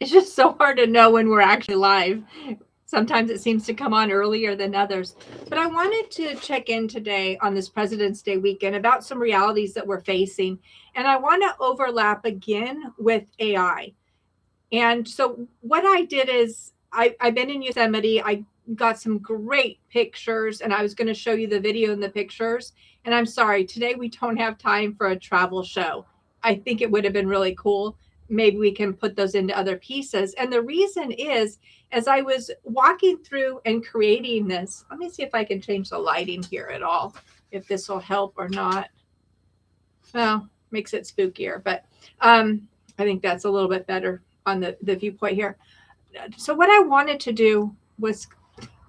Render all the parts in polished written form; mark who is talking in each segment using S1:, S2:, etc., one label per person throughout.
S1: It's just so hard to know when we're actually live. Sometimes it seems to come on earlier than others. But I wanted to check in today on this President's Day weekend about some realities that we're facing. And I want to overlap again with AI. And so what I did is I've been in Yosemite. I got some great pictures and I was going to show you the video and the pictures. And I'm sorry, today we don't have time for a travel show. I think it would have been really cool. Maybe we can put those into other pieces. And the reason is, as I was walking through and creating this, let me see if I can change the lighting here at all, if this will help or not. Well, makes it spookier, but I think that's a little bit better on the viewpoint here. So what I wanted to do was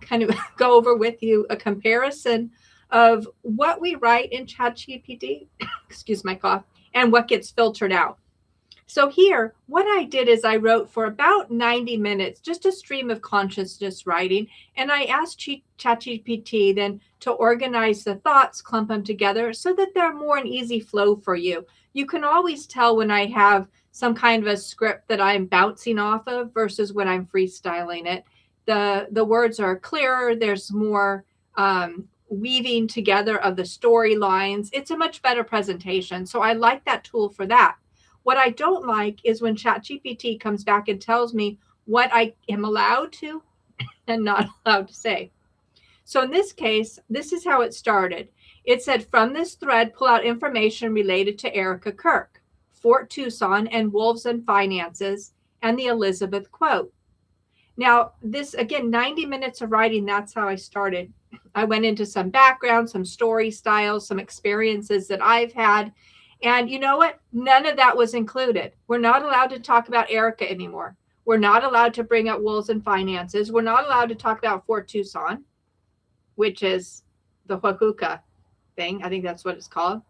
S1: kind of go over with you a comparison of what we write in ChatGPT, excuse my cough, and what gets filtered out. So here, what I did is I wrote for about 90 minutes, just a stream of consciousness writing. And I asked ChatGPT then to organize the thoughts, clump them together so that they're more an easy flow for you. You can always tell when I have some kind of a script that I'm bouncing off of versus when I'm freestyling it. The words are clearer. There's more weaving together of the storylines. It's a much better presentation. So I like that tool for that. What I don't like is when ChatGPT comes back and tells me what I am allowed to and not allowed to say. So in this case, this is how it started. It said, from this thread, pull out information related to Erika Kirk, Fort Tucson, and wolves and finances, and the Elizabeth quote. Now, this, again, 90 minutes of writing, that's how I started. I went into some background, some story styles, some experiences that I've had. And you know what? None of that was included. We're not allowed to talk about Erika anymore. We're not allowed to bring up wolves and finances. We're not allowed to talk about Fort Tucson, which is the Huajuca thing. I think that's what it's called.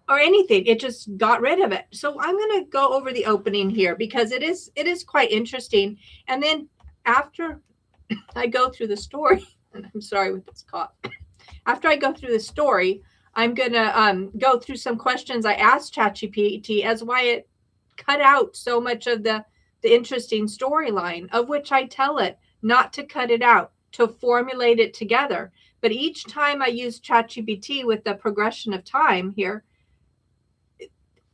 S1: Or anything. It just got rid of it. So I'm going to go over the opening here because it is quite interesting. And then after I go through the story, and I'm sorry with this cough. After I go through the story, I'm going to go through some questions I asked ChatGPT as why it cut out so much of the interesting storyline, of which I tell it not to cut it out, to formulate it together. But each time I use ChatGPT with the progression of time here,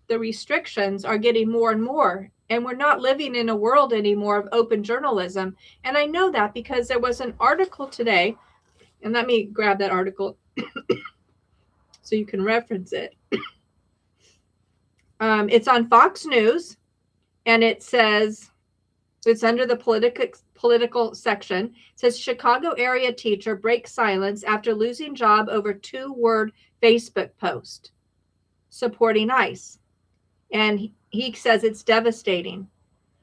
S1: the restrictions are getting more and more. And we're not living in a world anymore of open journalism. And I know that because there was an article today, and let me grab that article so you can reference it. It's on Fox News, and it says, it's under the political section. It says, Chicago area teacher breaks silence after losing job over 2-word Facebook post supporting ICE. And he says it's devastating.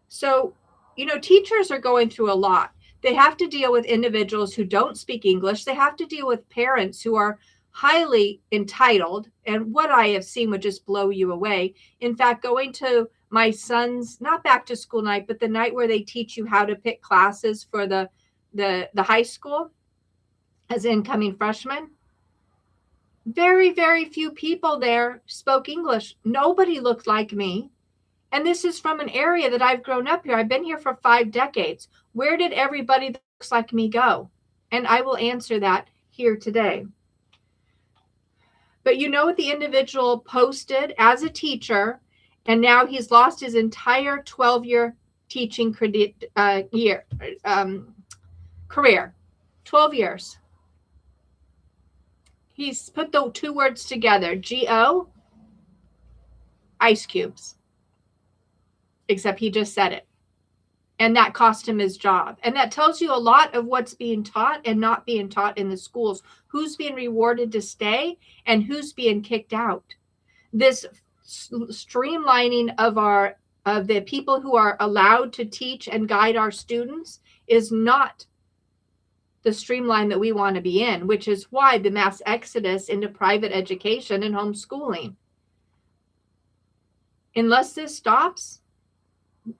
S1: So, you know, teachers are going through a lot. They have to deal with individuals who don't speak English. They have to deal with parents who are highly entitled. And what I have seen would just blow you away. In fact, going to my son's, not back to school night, but the night where they teach you how to pick classes for the high school as incoming freshmen. Very, very few people there spoke English. Nobody looked like me. And this is from an area that I've grown up here. I've been here for 5 decades. Where did everybody that looks like me go? And I will answer that here today. But you know what the individual posted as a teacher, and now he's lost his entire 12-year teaching career. 12 years. He's put the 2 words together, G-O, ice cubes. Except he just said it. And that cost him his job. And that tells you a lot of what's being taught and not being taught in the schools. Who's being rewarded to stay and who's being kicked out. This streamlining of the people who are allowed to teach and guide our students is not the streamline that we want to be in, which is why the mass exodus into private education and homeschooling. Unless this stops,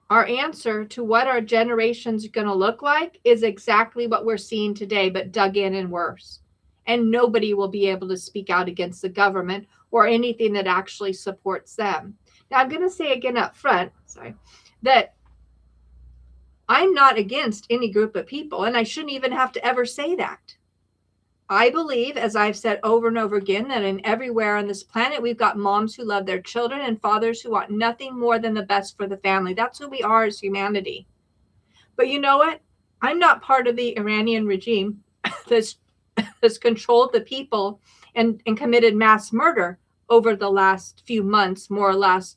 S1: our answer to what our generation's going to look like is exactly what we're seeing today, but dug in and worse. And nobody will be able to speak out against the government or anything that actually supports them. Now, I'm going to say again up front, that I'm not against any group of people, and I shouldn't even have to ever say that. I believe, as I've said over and over again, that in everywhere on this planet, we've got moms who love their children and fathers who want nothing more than the best for the family. That's who we are as humanity. But you know what? I'm not part of the Iranian regime that's, that's controlled the people and committed mass murder over the last few months, more or less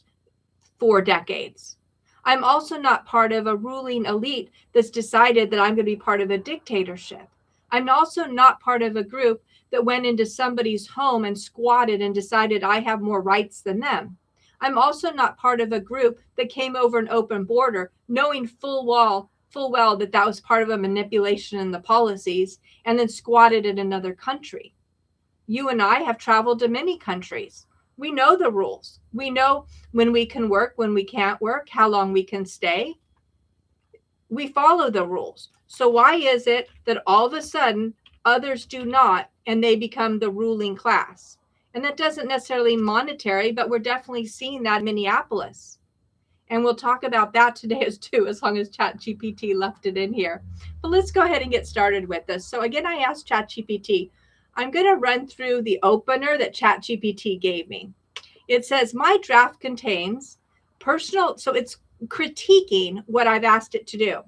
S1: 4 decades. I'm also not part of a ruling elite that's decided that I'm going to be part of a dictatorship. I'm also not part of a group that went into somebody's home and squatted and decided I have more rights than them. I'm also not part of a group that came over an open border knowing full well that that was part of a manipulation in the policies and then squatted in another country. You and I have traveled to many countries. We know the rules. We know when we can work, when we can't work, how long we can stay. We follow the rules. So why is it that all of a sudden others do not and they become the ruling class? And that doesn't necessarily monetary, but we're definitely seeing that in Minneapolis. And we'll talk about that today as too, as long as ChatGPT left it in here. But let's go ahead and get started with this. So again, I asked ChatGPT, I'm going to run through the opener that ChatGPT gave me. It says, my draft contains personal, so it's critiquing what I've asked it to do.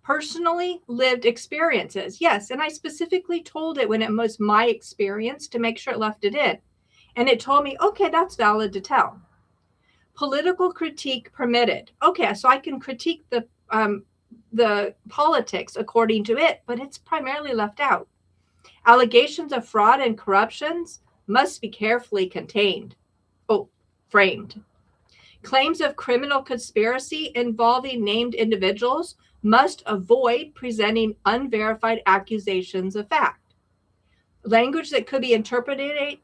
S1: Personally lived experiences. Yes, and I specifically told it when it was my experience to make sure it left it in. And it told me, okay, that's valid to tell. Political critique permitted. Okay, so I can critique the politics according to it, but it's primarily left out. Allegations of fraud and corruptions must be carefully contained. Oh, framed. Claims of criminal conspiracy involving named individuals must avoid presenting unverified accusations of fact. Language that could be interpreted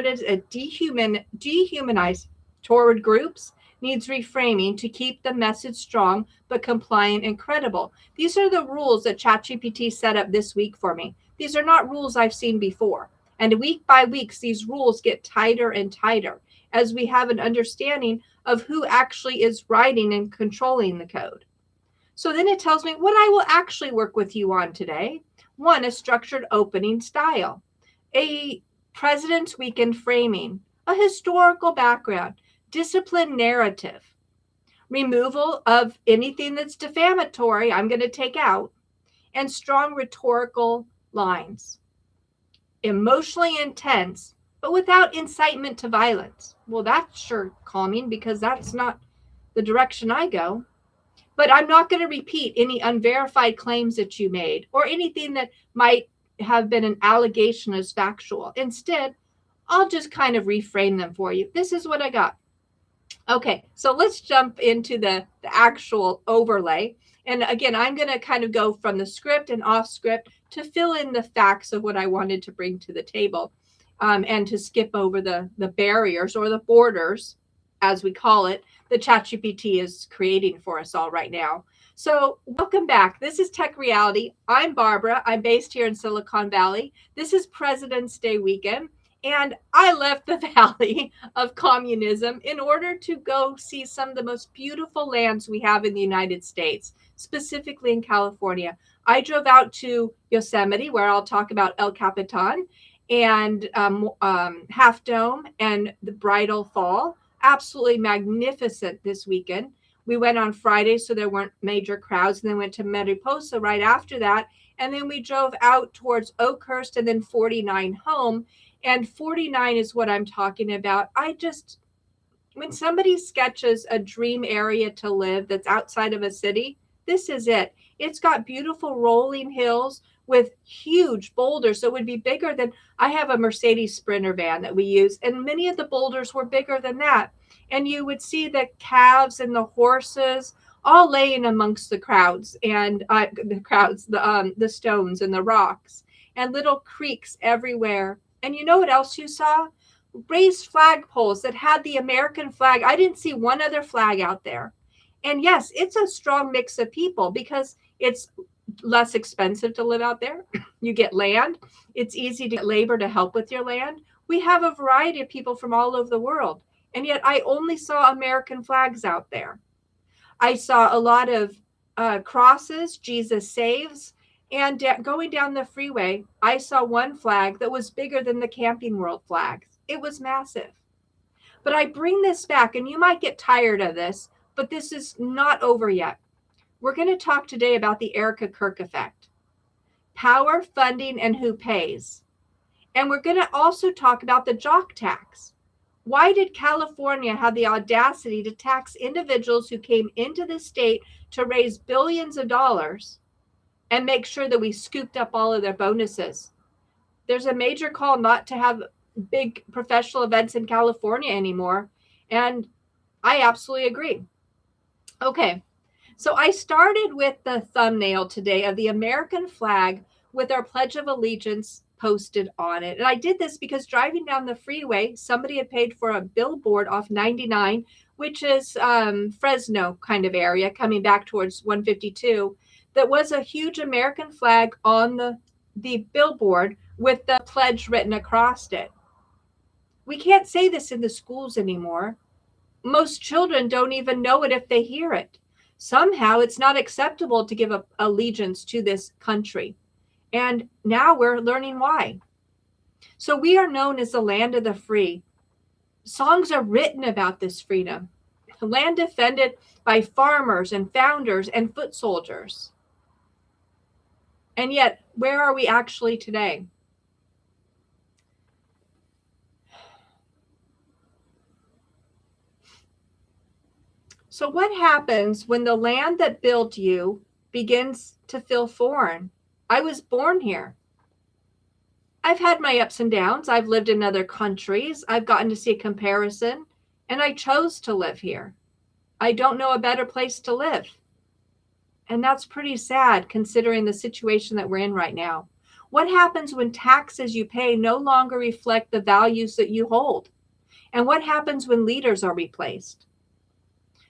S1: as dehumanized toward groups needs reframing to keep the message strong but compliant and credible. These are the rules that ChatGPT set up this week for me. These are not rules I've seen before. And week by week, these rules get tighter and tighter as we have an understanding of who actually is writing and controlling the code. So then it tells me what I will actually work with you on today. One, a structured opening style, a President's Weekend framing, a historical background, disciplined narrative, removal of anything that's defamatory, I'm going to take out, and strong rhetorical lines. Emotionally intense, but without incitement to violence. Well, that's sure calming because that's not the direction I go. But I'm not going to repeat any unverified claims that you made or anything that might have been an allegation as factual. Instead, I'll just kind of reframe them for you. This is what I got. Okay, so let's jump into the actual overlay. And again, I'm going to kind of go from the script and off script to fill in the facts of what I wanted to bring to the table, and to skip over the barriers or the borders, as we call it, that ChatGPT is creating for us all right now. So welcome back. This is Tech Reality. I'm Barbara. I'm based here in Silicon Valley. This is President's Day weekend. And I left the valley of communism in order to go see some of the most beautiful lands we have in the United States, specifically in California. I drove out to Yosemite, where I'll talk about El Capitan and Half Dome and the Bridal Fall. Absolutely magnificent this weekend. We went on Friday, so there weren't major crowds, and then went to Mariposa right after that. And then we drove out towards Oakhurst and then 49 home. And 49 is what I'm talking about. When somebody sketches a dream area to live that's outside of a city, this is it. It's got beautiful rolling hills with huge boulders. So it would be bigger than, I have a Mercedes Sprinter van that we use, and many of the boulders were bigger than that. And you would see the calves and the horses all laying amongst the crowds and the stones and the rocks, and little creeks everywhere. And you know what else you saw? Raised flagpoles that had the American flag. I didn't see one other flag out there. And yes, it's a strong mix of people because it's less expensive to live out there. You get land. It's easy to get labor to help with your land. We have a variety of people from all over the world. And yet I only saw American flags out there. I saw a lot of crosses, Jesus saves. And going down the freeway, I saw one flag that was bigger than the Camping World flag. It was massive. But I bring this back, and you might get tired of this, but this is not over yet. We're going to talk today about the Erika Kirk effect, power, funding, and who pays. And we're going to also talk about the Jock tax. Why did California have the audacity to tax individuals who came into the state to raise billions of dollars and make sure that we scooped up all of their bonuses? There's a major call not to have big professional events in California anymore. And I absolutely agree. Okay, so I started with the thumbnail today of the American flag with our Pledge of Allegiance posted on it. And I did this because driving down the freeway, somebody had paid for a billboard off 99, which is Fresno kind of area, coming back towards 152, that was a huge American flag on the billboard with the pledge written across it. We can't say this in the schools anymore. Most children don't even know it if they hear it. Somehow it's not acceptable to give allegiance to this country. And now we're learning why. So we are known as the land of the free. Songs are written about this freedom. Land defended by farmers and founders and foot soldiers. And yet, where are we actually today? So what happens when the land that built you begins to feel foreign? I was born here. I've had my ups and downs. I've lived in other countries. I've gotten to see a comparison, and I chose to live here. I don't know a better place to live. And that's pretty sad considering the situation that we're in right now. What happens when taxes you pay no longer reflect the values that you hold? And what happens when leaders are replaced?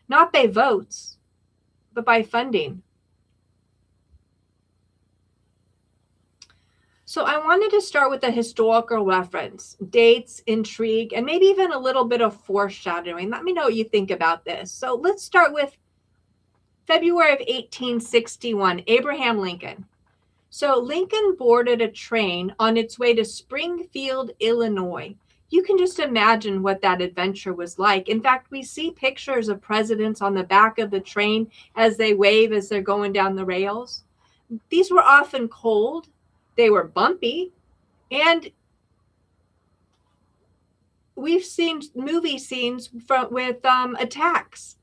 S1: Not by votes, but by funding. So I wanted to start with a historical reference, dates, intrigue, and maybe even a little bit of foreshadowing. Let me know what you think about this. So let's start with February of 1861, Abraham Lincoln. So Lincoln boarded a train on its way to Springfield, Illinois. You can just imagine what that adventure was like. In fact, we see pictures of presidents on the back of the train as they wave as they're going down the rails. These were often cold, they were bumpy, and we've seen movie scenes with attacks.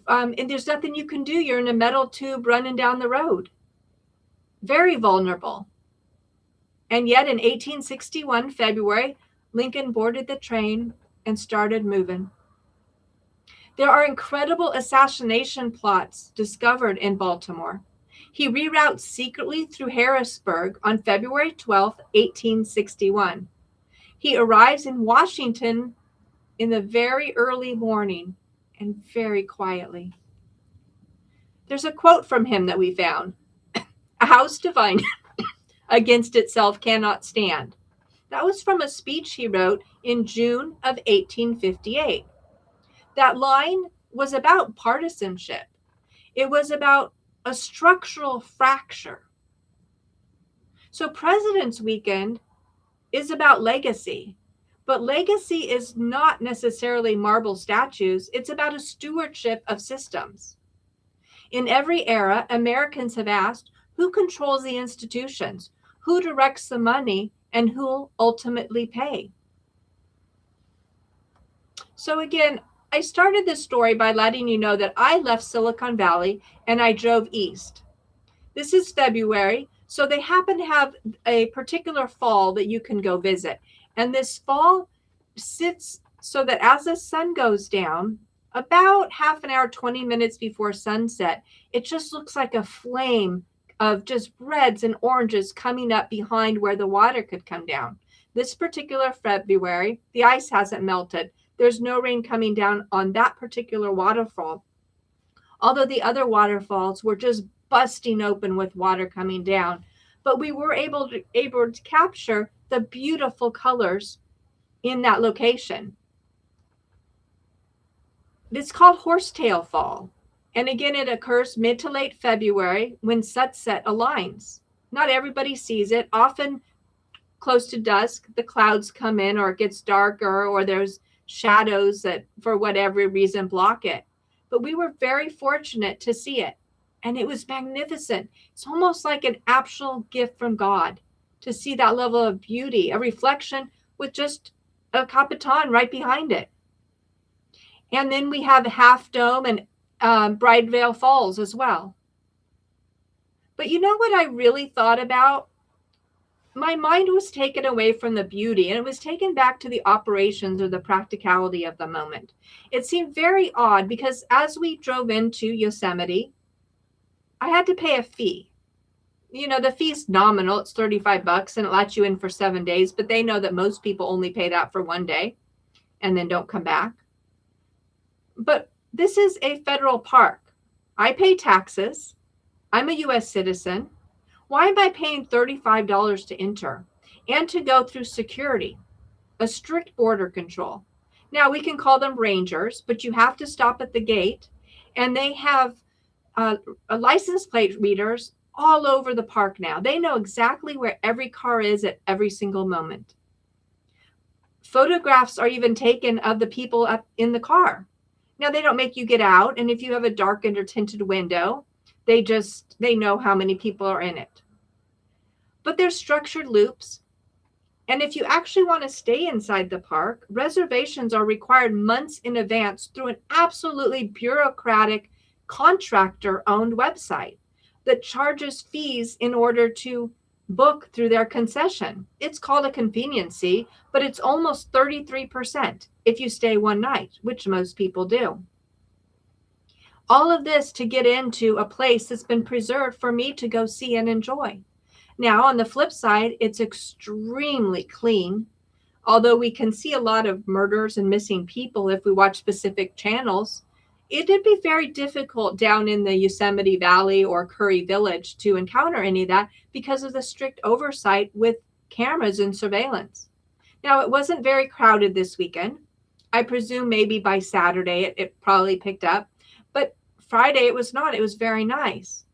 S1: And there's nothing you can do. You're in a metal tube running down the road. Very vulnerable. And yet in 1861, February, Lincoln boarded the train and started moving. There are incredible assassination plots discovered in Baltimore. He reroutes secretly through Harrisburg on February 12, 1861. He arrives in Washington in the very early morning and very quietly. There's a quote from him that we found. A house divided against itself cannot stand. That was from a speech he wrote in June of 1858. That line was about partisanship. It was about a structural fracture. So President's Weekend is about legacy, but legacy is not necessarily marble statues. It's about a stewardship of systems. In every era, Americans have asked, who controls the institutions? Who directs the money? And who will ultimately pay? So again, I started this story by letting you know that I left Silicon Valley and I drove east. This is February, so they happen to have a particular fall that you can go visit. And this fall sits so that as the sun goes down, about half an hour, 20 minutes before sunset, it just looks like a flame of just reds and oranges coming up behind where the water could come down. This particular February, the ice hasn't melted. There's no rain coming down on that particular waterfall. Although the other waterfalls were just busting open with water coming down. But we were able to capture the beautiful colors in that location. It's called Horsetail Fall. And again, it occurs mid to late February when sunset aligns. Not everybody sees it. Often close to dusk, the clouds come in, or it gets darker, or there's shadows that for whatever reason block it. But we were very fortunate to see it, and it was magnificent. It's almost like an actual gift from God to see that level of beauty, a reflection with just a Capitan right behind it. And then we have Half Dome and Bridevale Falls as well. But you know what I really thought about? My mind was taken away from the beauty, and it was taken back to the operations or the practicality of the moment. It seemed very odd because as we drove into Yosemite, I had to pay a fee. You know, the fee's nominal. It's $35 and it lets you in for 7 days, but they know that most people only pay that for 1 day and then don't come back. But this is a federal park. I pay taxes. I'm a US citizen. Why am I paying $35 to enter and to go through security, a strict border control? Now, we can call them rangers, but you have to stop at the gate, and they have license plate readers all over the park now. They know exactly where every car is at every single moment. Photographs are even taken of the people up in the car. Now, they don't make you get out, and if you have a darkened or tinted window, they know how many people are in it. But there's structured loops. And if you actually want to stay inside the park, reservations are required months in advance through an absolutely bureaucratic contractor-owned website that charges fees in order to book through their concession. It's called a convenience fee, but it's almost 33% if you stay one night, which most people do. All of this to get into a place that's been preserved for me to go see and enjoy. Now, on the flip side, it's extremely clean. Although we can see a lot of murders and missing people if we watch specific channels, it'd be very difficult down in the Yosemite Valley or Curry Village to encounter any of that because of the strict oversight with cameras and surveillance. Now, it wasn't very crowded this weekend. I presume maybe by Saturday it probably picked up, but Friday it was not. It was very nice.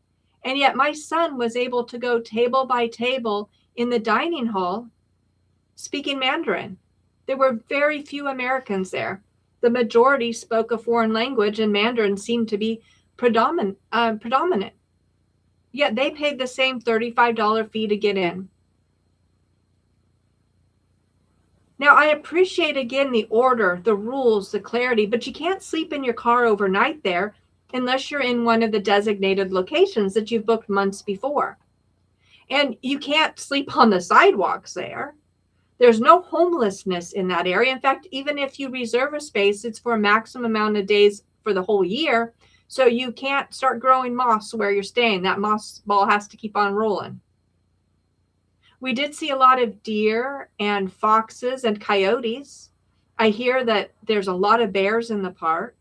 S1: And yet my son was able to go table by table in the dining hall speaking Mandarin. There were very few Americans there. The majority spoke a foreign language, and Mandarin seemed to be predominant. Yet they paid the same $35 fee to get in. Now, I appreciate, again, the order, the rules, the clarity, but you can't sleep in your car overnight there unless you're in one of the designated locations that you've booked months before. And you can't sleep on the sidewalks there. There's no homelessness in that area. In fact, even if you reserve a space, it's for a maximum amount of days for the whole year. So you can't start growing moss where you're staying. That moss ball has to keep on rolling. We did see a lot of deer and foxes and coyotes. I hear that there's a lot of bears in the park.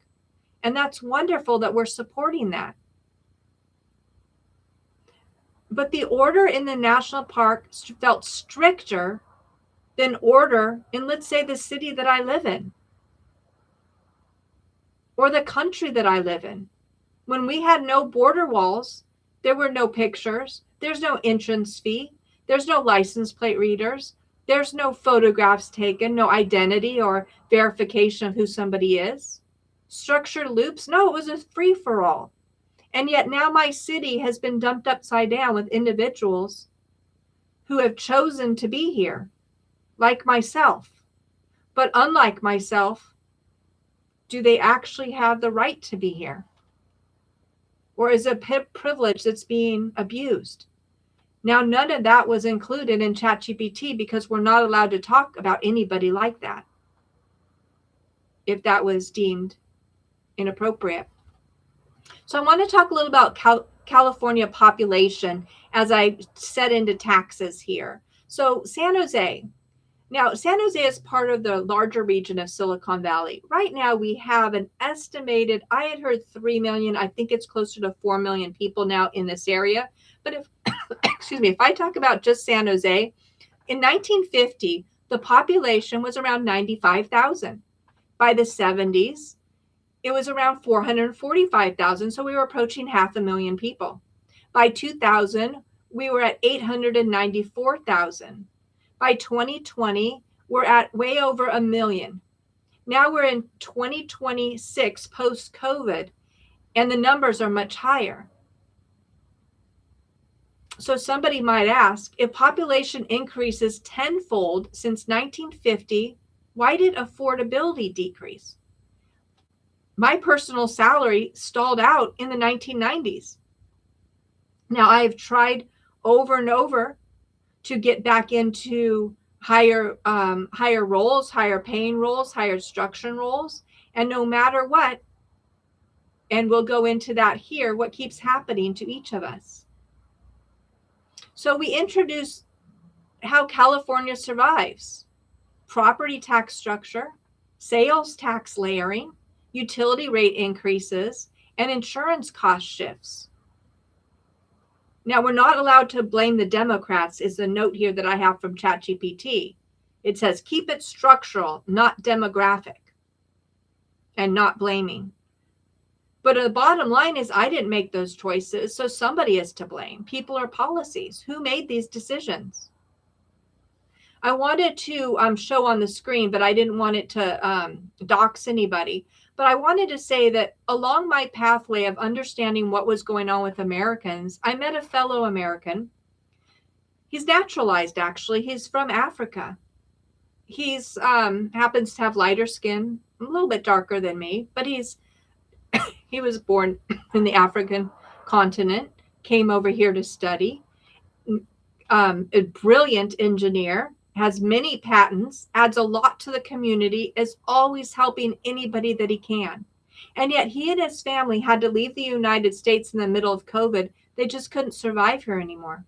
S1: And that's wonderful that we're supporting that. But the order in the national park felt stricter than order in, let's say, the city that I live in or the country that I live in. When we had no border walls, there were no pictures. There's no entrance fee. There's no license plate readers. There's no photographs taken, no identity or verification of who somebody is. Structured loops? No, it was a free-for-all. And yet now my city has been dumped upside down with individuals who have chosen to be here, like myself. But unlike myself, do they actually have the right to be here? Or is it a privilege that's being abused? Now, none of that was included in ChatGPT because we're not allowed to talk about anybody like that if that was deemed inappropriate. So I want to talk a little about California population as I set into taxes here. So San Jose. Now, San Jose is part of the larger region of Silicon Valley. Right now, we have an estimated, I had heard 3 million. I think it's closer to 4 million people now in this area. But if, if I talk about just San Jose, in 1950, the population was around 95,000. By the 70s, it was around 445,000. So we were approaching 500,000 people. By 2000, we were at 894,000. By 2020, we're at way over 1 million. Now we're in 2026 post-COVID, and the numbers are much higher. So somebody might ask, if population increases tenfold since 1950, why did affordability decrease? My personal salary stalled out in the 1990s. Now, I've tried over and over to get back into higher roles, higher paying roles, higher instruction roles. And no matter what, and we'll go into that here, what keeps happening to each of us. So we introduce how California survives: property tax structure, sales tax layering, utility rate increases, and insurance cost shifts. Now, we're not allowed to blame the Democrats, is the note here that I have from ChatGPT. It says, keep it structural, not demographic, and not blaming. But the bottom line is, I didn't make those choices, so somebody is to blame. People or policies. Who made these decisions? I wanted to show on the screen, but I didn't want it to dox anybody. But I wanted to say that along my pathway of understanding what was going on with Americans, I met a fellow American. He's naturalized, actually. He's from Africa. He's happens to have lighter skin, a little bit darker than me, but he was born in the African continent, came over here to study. A brilliant engineer, has many patents, adds a lot to the community, is always helping anybody that he can. And yet he and his family had to leave the United States in the middle of COVID. They just couldn't survive here anymore.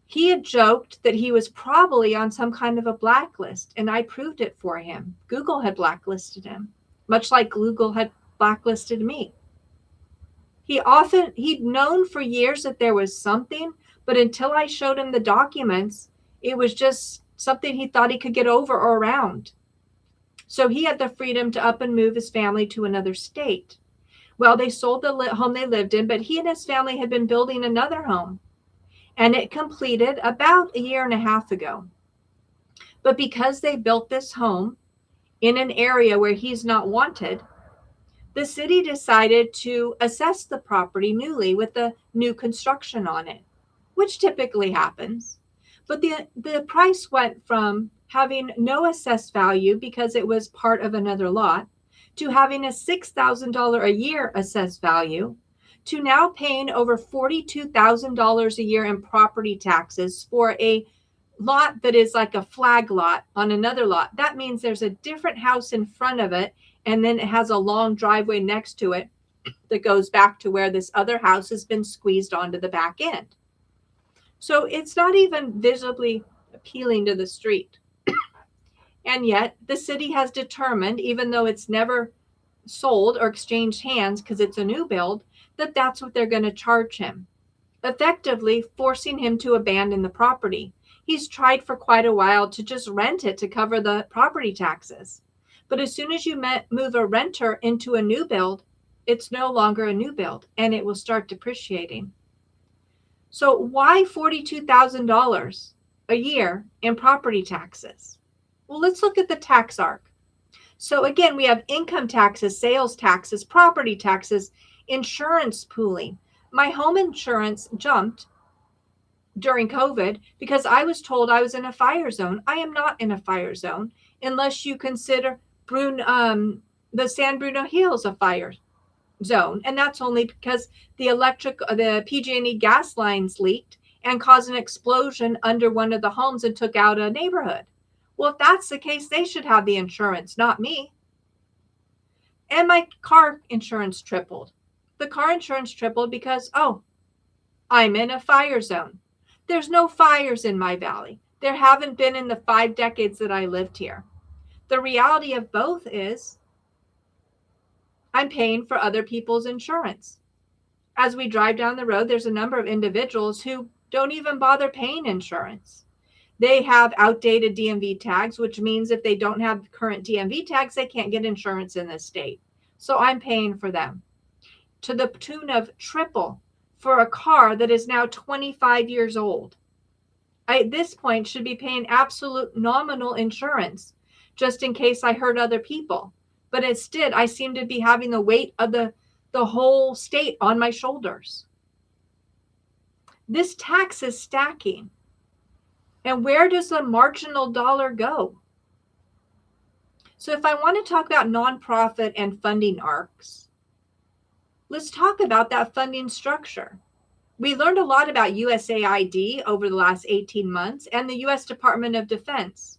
S1: He had joked that he was probably on some kind of a blacklist, and I proved it for him. Google had blacklisted him, much like Google had blacklisted me. He'd known for years that there was something, but until I showed him the documents, it was just something he thought he could get over or around. So he had the freedom to up and move his family to another state. Well, they sold the home they lived in, but he and his family had been building another home, and it completed about 1.5 years ago. But because they built this home in an area where he's not wanted, the city decided to assess the property newly with the new construction on it, which typically happens. But the price went from having no assessed value because it was part of another lot to having a $6,000 a year assessed value to now paying over $42,000 a year in property taxes for a lot that is like a flag lot on another lot. That means there's a different house in front of it, and then it has a long driveway next to it that goes back to where this other house has been squeezed onto the back end. So it's not even visibly appealing to the street. And yet the city has determined, even though it's never sold or exchanged hands because it's a new build, that that's what they're going to charge him, effectively forcing him to abandon the property. He's tried for quite a while to just rent it to cover the property taxes. But as soon as you move a renter into a new build, it's no longer a new build, and it will start depreciating. So why $42,000 a year in property taxes? Well, let's look at the tax arc. So again, we have income taxes, sales taxes, property taxes, insurance pooling. My home insurance jumped during COVID because I was told I was in a fire zone. I am not in a fire zone unless you consider the San Bruno Hills a fire zone, and that's only because the PG&E gas lines leaked and caused an explosion under one of the homes and took out a neighborhood. Well, if that's the case, they should have the insurance, not me. And my car insurance tripled. The car insurance tripled because, I'm in a fire zone. There's no fires in my valley. There haven't been in the 5 decades that I lived here. The reality of both is I'm paying for other people's insurance. As we drive down the road, there's a number of individuals who don't even bother paying insurance. They have outdated DMV tags, which means if they don't have current DMV tags, they can't get insurance in this state. So I'm paying for them to the tune of triple for a car that is now 25 years old. I, at this point, should be paying absolute nominal insurance just in case I hurt other people. But instead, I seem to be having the weight of the whole state on my shoulders. This tax is stacking. And where does the marginal dollar go? So if I want to talk about nonprofit and funding arcs, let's talk about that funding structure. We learned a lot about USAID over the last 18 months and the US Department of Defense.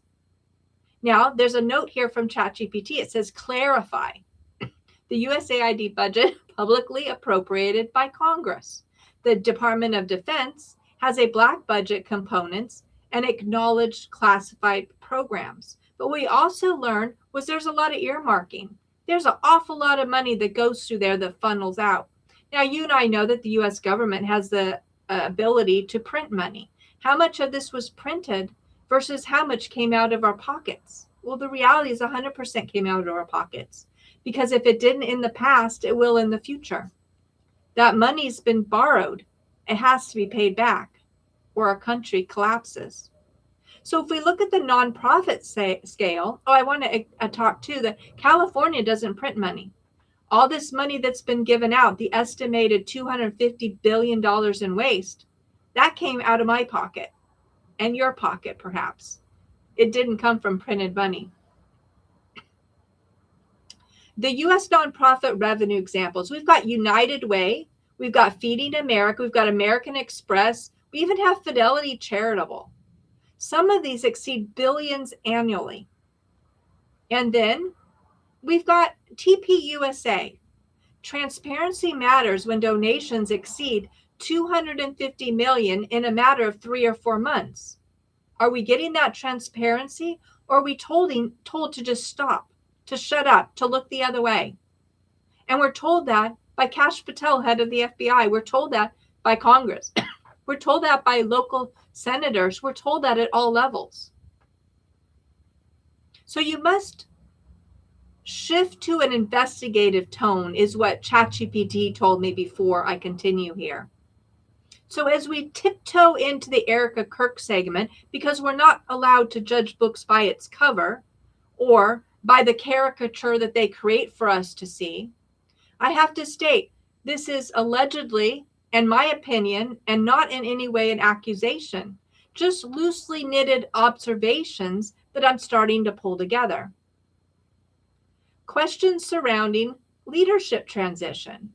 S1: Now, there's a note here from ChatGPT. It says, clarify. The USAID budget publicly appropriated by Congress. The Department of Defense has a black budget components and acknowledged classified programs. But we also learned was there's a lot of earmarking. There's an awful lot of money that goes through there that funnels out. Now, you and I know that the U.S. government has the ability to print money. How much of this was printed versus how much came out of our pockets? Well, the reality is 100% came out of our pockets, because if it didn't in the past, it will in the future. That money's been borrowed. It has to be paid back or our country collapses. So if we look at the nonprofit scale, I want to talk too that California doesn't print money. All this money that's been given out, the estimated $250 billion in waste, that came out of my pocket and your pocket, perhaps. It didn't come from printed money. The U.S. nonprofit revenue examples, we've got United Way, we've got Feeding America, we've got American Express, we even have Fidelity Charitable. Some of these exceed billions annually. And then we've got TPUSA. Transparency matters when donations exceed $250 million in a matter of 3 or 4 months. Are we getting that transparency, or are we told to just stop, to shut up, to look the other way? And we're told that by Kash Patel, head of the FBI. We're told that by Congress. We're told that by local senators. We're told that at all levels. So you must shift to an investigative tone, is what ChatGPT told me before I continue here. So as we tiptoe into the Erika Kirk segment, because we're not allowed to judge books by its cover or by the caricature that they create for us to see, I have to state this is allegedly, in my opinion, and not in any way an accusation, just loosely knitted observations that I'm starting to pull together. Questions surrounding leadership transition.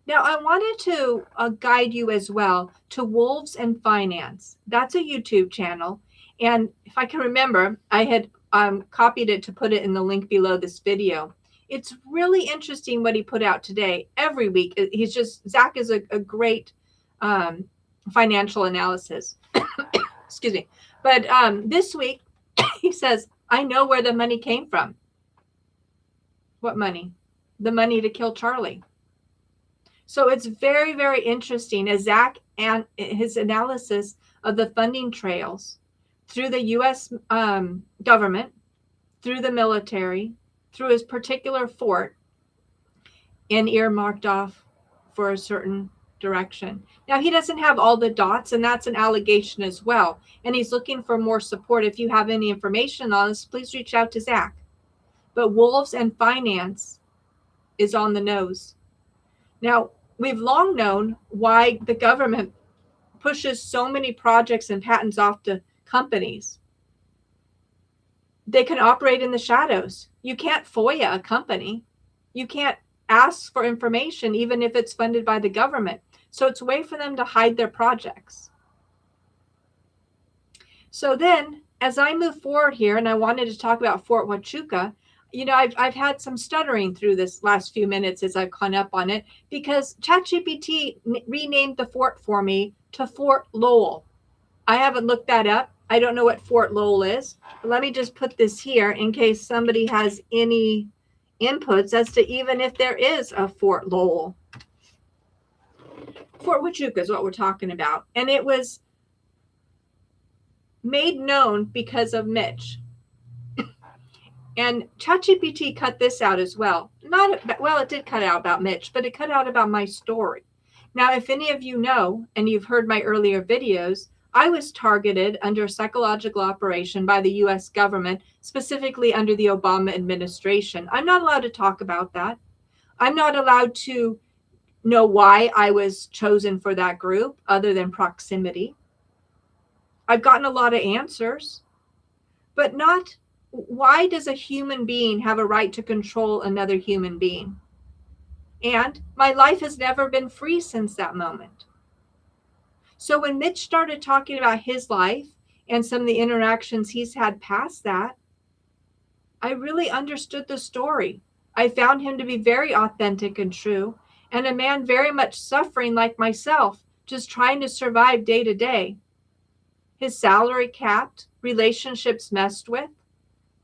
S1: Now, I wanted to guide you as well to Wolves and Finance. That's a YouTube channel. And if I can remember, I had copied it to put it in the link below this video. It's really interesting what he put out today. Every week, Zach is a great financial analysis. Excuse me. But this week, he says, I know where the money came from. What money? The money to kill Charlie. So it's very, very interesting as Zach and his analysis of the funding trails through the U.S. government, through the military, through his particular fort, and earmarked off for a certain direction. Now, he doesn't have all the dots, and that's an allegation as well. And he's looking for more support. If you have any information on this, please reach out to Zach. But Wolves and Finance is on the nose. Now, we've long known why the government pushes so many projects and patents off to companies. They can operate in the shadows. You can't FOIA a company. You can't ask for information, even if it's funded by the government. So it's a way for them to hide their projects. So then, as I move forward here, and I wanted to talk about Fort Huachuca, you know, I've had some stuttering through this last few minutes as I've gone up on it, because ChatGPT renamed the fort for me to Fort Lowell. I haven't looked that up. I don't know what Fort Lowell is. But let me just put this here in case somebody has any inputs as to even if there is a Fort Lowell. Fort Huachuca is what we're talking about. And it was made known because of Mitch. And ChatGPT cut this out as well. Not well, it did cut out about Mitch, but it cut out about my story. Now, if any of you know, and you've heard my earlier videos, I was targeted under a psychological operation by the US government, specifically under the Obama administration. I'm not allowed to talk about that. I'm not allowed to know why I was chosen for that group other than proximity. I've gotten a lot of answers, but not why does a human being have a right to control another human being? And my life has never been free since that moment. So when Mitch started talking about his life and some of the interactions he's had past that, I really understood the story. I found him to be very authentic and true, and a man very much suffering like myself, just trying to survive day to day. His salary capped, relationships messed with.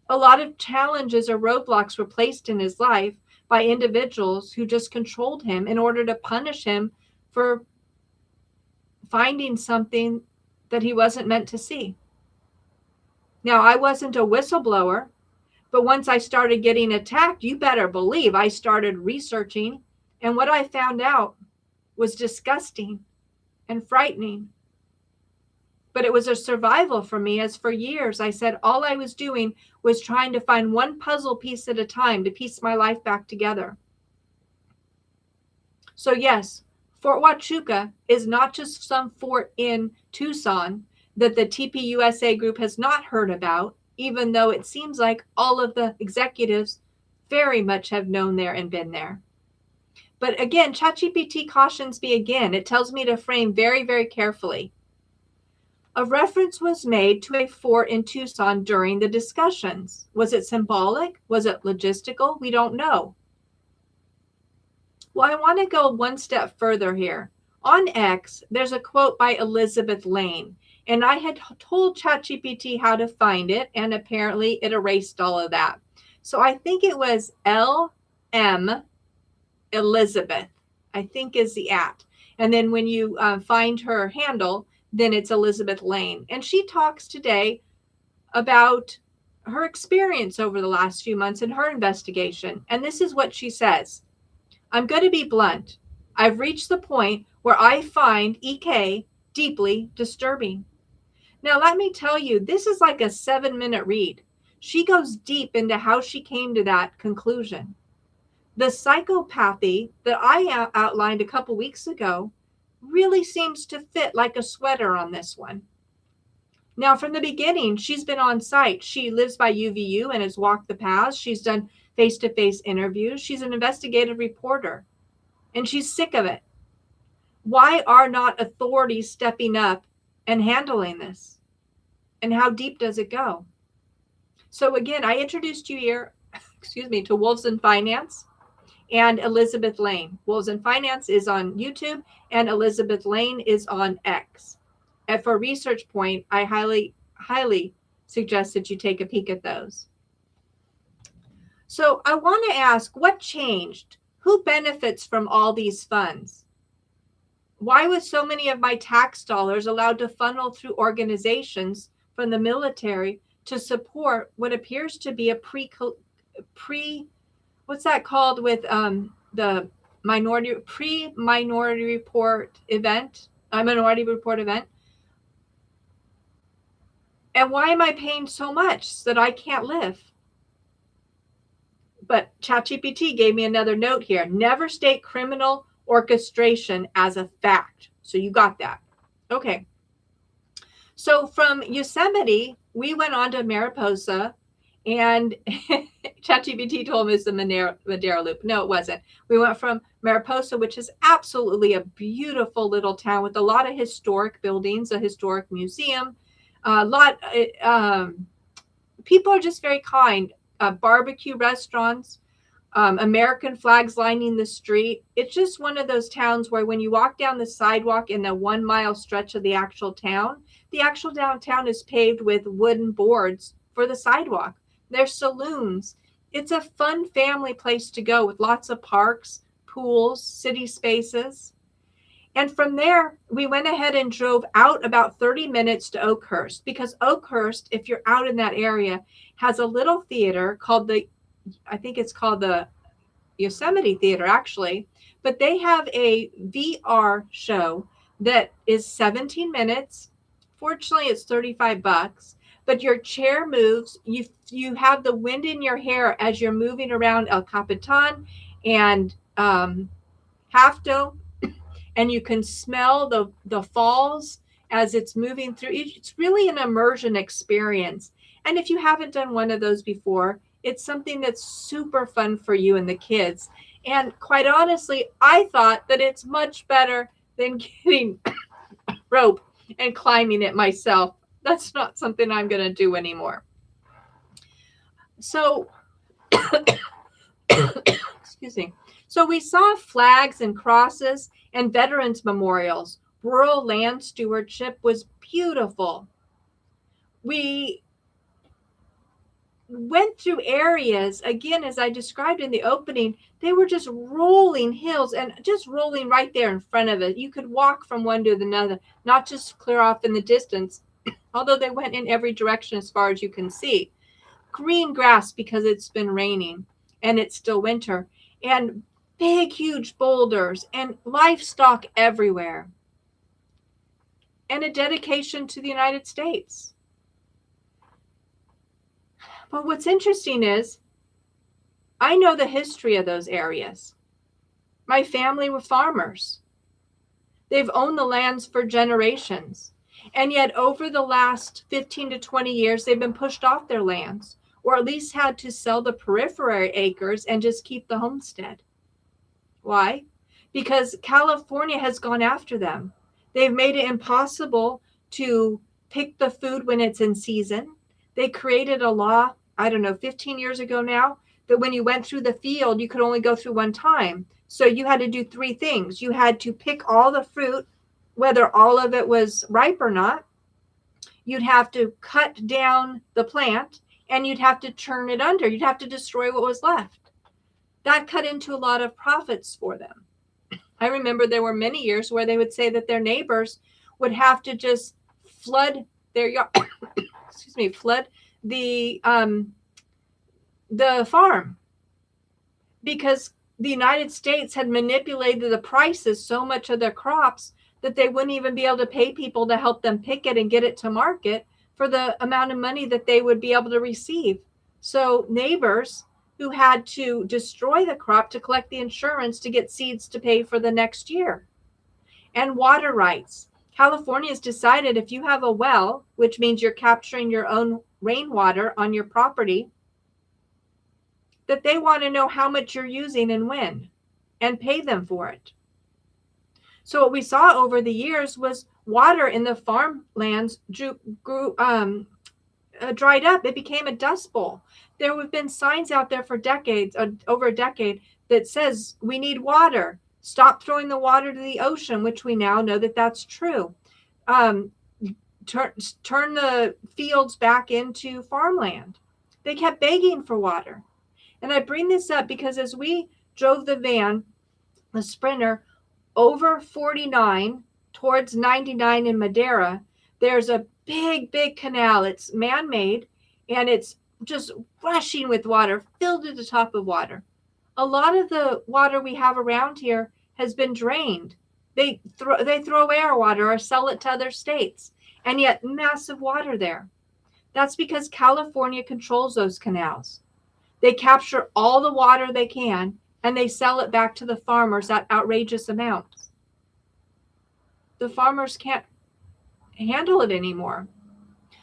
S1: A lot of challenges or roadblocks were placed in his life by individuals who just controlled him in order to punish him for finding something that he wasn't meant to see. Now, I wasn't a whistleblower, but once I started getting attacked, you better believe I started researching, and what I found out was disgusting and frightening. But it was a survival for me, as for years I said all I was doing was trying to find one puzzle piece at a time to piece my life back together. So yes, Fort Huachuca is not just some fort in Tucson that the TPUSA group has not heard about, even though it seems like all of the executives very much have known there and been there. But again, ChatGPT cautions me again. It tells me to frame very, very carefully. A reference was made to a fort in Tucson during the discussions. Was it symbolic? Was it logistical? We don't know. Well, I want to go one step further here. On X, there's a quote by Elizabeth Lane, and I had told ChatGPT how to find it, and apparently it erased all of that. So I think it was LM Elizabeth, I think is the @ And then when you find her handle, then it's Elizabeth Lane. And she talks today about her experience over the last few months in her investigation. And this is what she says. I'm going to be blunt. I've reached the point where I find EK deeply disturbing. Now, let me tell you, this is like a 7-minute read. She goes deep into how she came to that conclusion. The psychopathy that I outlined a couple weeks ago really seems to fit like a sweater on this one. Now, from the beginning, she's been on site. She lives by UVU and has walked the paths. She's done face-to-face interviews. She's an investigative reporter, and she's sick of it. Why are not authorities stepping up and handling this? And how deep does it go? So again, I introduced you here, to Wolves in Finance and Elizabeth Lane. Wolves in Finance is on YouTube, and Elizabeth Lane is on X. And for Research Point, I highly suggest that you take a peek at those. So I want to ask, what changed? Who benefits from all these funds? Why was so many of my tax dollars allowed to funnel through organizations from the military to support what appears to be a what's that called with the minority report event? And why am I paying so much so that I can't live? But ChatGPT gave me another note here. Never state criminal orchestration as a fact. So you got that. Okay. So from Yosemite, we went on to Mariposa, and ChatGPT told me it's the Madera Loop. No, it wasn't. We went from Mariposa, which is absolutely a beautiful little town with a lot of historic buildings, a historic museum, people are just very kind. Barbecue restaurants, American flags lining the street. It's just one of those towns where when you walk down the sidewalk in the 1-mile stretch of the actual downtown is paved with wooden boards for the sidewalk. There's saloons. It's a fun family place to go with lots of parks, pools, city spaces. And from there, we went ahead and drove out about 30 minutes to Oakhurst, because Oakhurst, if you're out in that area, has a little theater called I think it's called the Yosemite Theater, actually. But they have a VR show that is 17 minutes. Fortunately, it's $35, but your chair moves. You have the wind in your hair as you're moving around El Capitan and Half Dome, and you can smell the falls as it's moving through. It's really an immersion experience. And if you haven't done one of those before, it's something that's super fun for you and the kids. And quite honestly, I thought that it's much better than getting rope and climbing it myself. That's not something I'm going to do anymore. So, excuse me. So we saw flags and crosses and veterans memorials. Rural land stewardship was beautiful. We went through areas, again, as I described in the opening, they were just rolling hills and just rolling right there in front of it. You could walk from one to another, not just clear off in the distance, although they went in every direction as far as you can see. Green grass because it's been raining and it's still winter, and big, huge boulders and livestock everywhere, and a dedication to the United States. But what's interesting is I know the history of those areas. My family were farmers. They've owned the lands for generations. And yet over the last 15 to 20 years, they've been pushed off their lands, or at least had to sell the periphery acres and just keep the homestead. Why? Because California has gone after them. They've made it impossible to pick the food when it's in season. They created a law, I don't know, 15 years ago now, that when you went through the field, you could only go through one time. So you had to do three things. You had to pick all the fruit, whether all of it was ripe or not. You'd have to cut down the plant, and you'd have to turn it under. You'd have to destroy what was left. That cut into a lot of profits for them. I remember there were many years where they would say that their neighbors would have to just flood their yard, flood the farm, because the United States had manipulated the prices so much of their crops that they wouldn't even be able to pay people to help them pick it and get it to market for the amount of money that they would be able to receive. So neighbors who had to destroy the crop to collect the insurance to get seeds to pay for the next year. And water rights. California has decided if you have a well, which means you're capturing your own rainwater on your property, that they want to know how much you're using and when, and pay them for it. So what we saw over the years was water in the farmlands dried up. It became a dust bowl. There have been signs out there for decades, over a decade, that says we need water. Stop throwing the water to the ocean, which we now know that that's true. Turn the fields back into farmland. They kept begging for water. And I bring this up because as we drove the van, the Sprinter, over 49 towards 99 in Madera, there's a big, big canal. It's man-made, and it's just rushing with water, filled to the top of water. A lot of the water we have around here has been drained. They throw away our water or sell it to other states, and yet massive water there. That's because California controls those canals. They capture all the water they can, and they sell it back to the farmers at outrageous amounts. The farmers can't handle it anymore.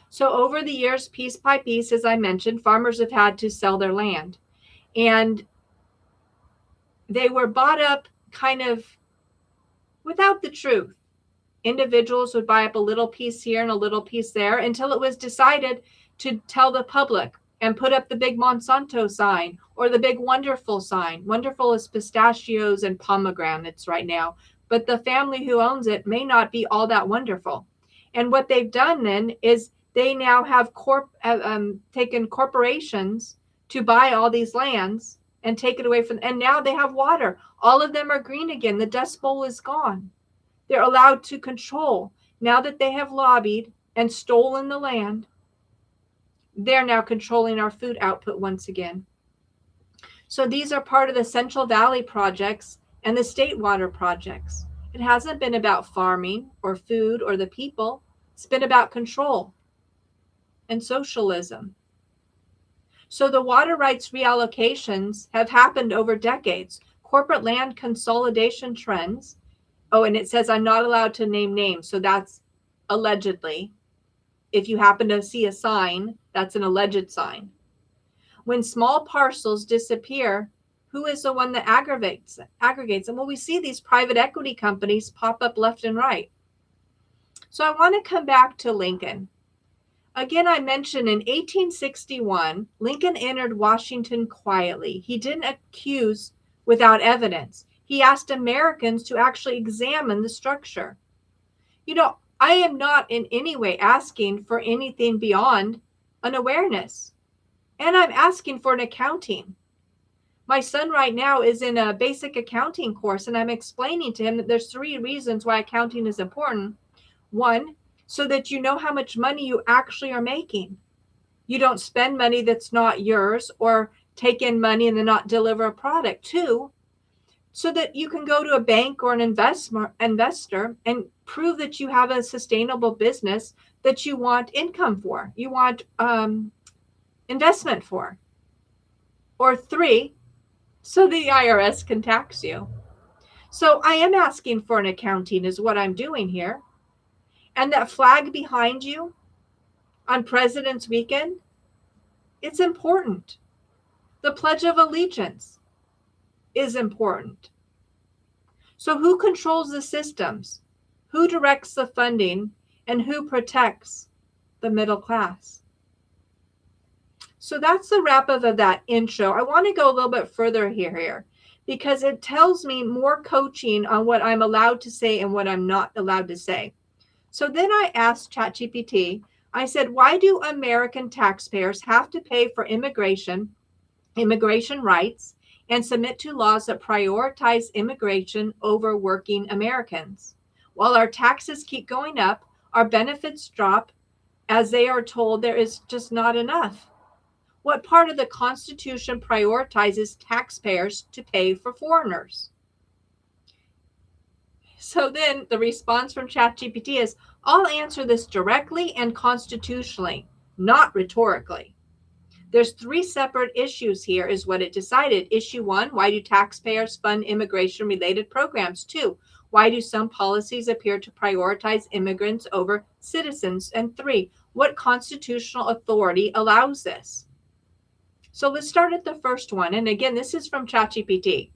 S1: So over the years, piece by piece, as I mentioned, farmers have had to sell their land. And they were bought up kind of without the truth. Individuals would buy up a little piece here and a little piece there until it was decided to tell the public and put up the big Monsanto sign or the big Wonderful sign. Wonderful is pistachios and pomegranates right now, but the family who owns it may not be all that wonderful. And what they've done then is they now have taken corporations to buy all these lands and take it away from, and now they have water. All of them are green again. The Dust Bowl is gone. They're allowed to control. Now that they have lobbied and stolen the land, they're now controlling our food output once again. So these are part of the Central Valley projects and the state water projects. It hasn't been about farming or food or the people. It's been about control and socialism. So the water rights reallocations have happened over decades. Corporate land consolidation trends. Oh, and it says I'm not allowed to name names. So that's allegedly. If you happen to see a sign, that's an alleged sign. When small parcels disappear, who is the one that aggregates them? Well, we see these private equity companies pop up left and right. So I want to come back to Lincoln. Again, I mentioned in 1861, Lincoln entered Washington quietly. He didn't accuse without evidence. He asked Americans to actually examine the structure. You know, I am not in any way asking for anything beyond an awareness. And I'm asking for an accounting. My son right now is in a basic accounting course, and I'm explaining to him that there's 3 reasons why accounting is important. 1, so that you know how much money you actually are making. You don't spend money that's not yours or take in money and then not deliver a product. 2, so that you can go to a bank or an investor and prove that you have a sustainable business that you want income for, you want investment for. Or 3, so the IRS can tax you. So I am asking for an accounting is what I'm doing here. And that flag behind you on President's Weekend, it's important. The Pledge of Allegiance is important. So who controls the systems? Who directs the funding? And who protects the middle class? So that's the wrap up of that intro. I want to go a little bit further here because it tells me more coaching on what I'm allowed to say and what I'm not allowed to say. So then I asked ChatGPT, I said, why do American taxpayers have to pay for immigration rights, and submit to laws that prioritize immigration over working Americans? While our taxes keep going up, our benefits drop as they are told there is just not enough. What part of the Constitution prioritizes taxpayers to pay for foreigners? So then the response from ChatGPT is, I'll answer this directly and constitutionally, not rhetorically. There's 3 separate issues here is what it decided. Issue 1, why do taxpayers fund immigration-related programs? 2, why do some policies appear to prioritize immigrants over citizens? And 3, what constitutional authority allows this? So let's start at the first one. And again, this is from ChatGPT.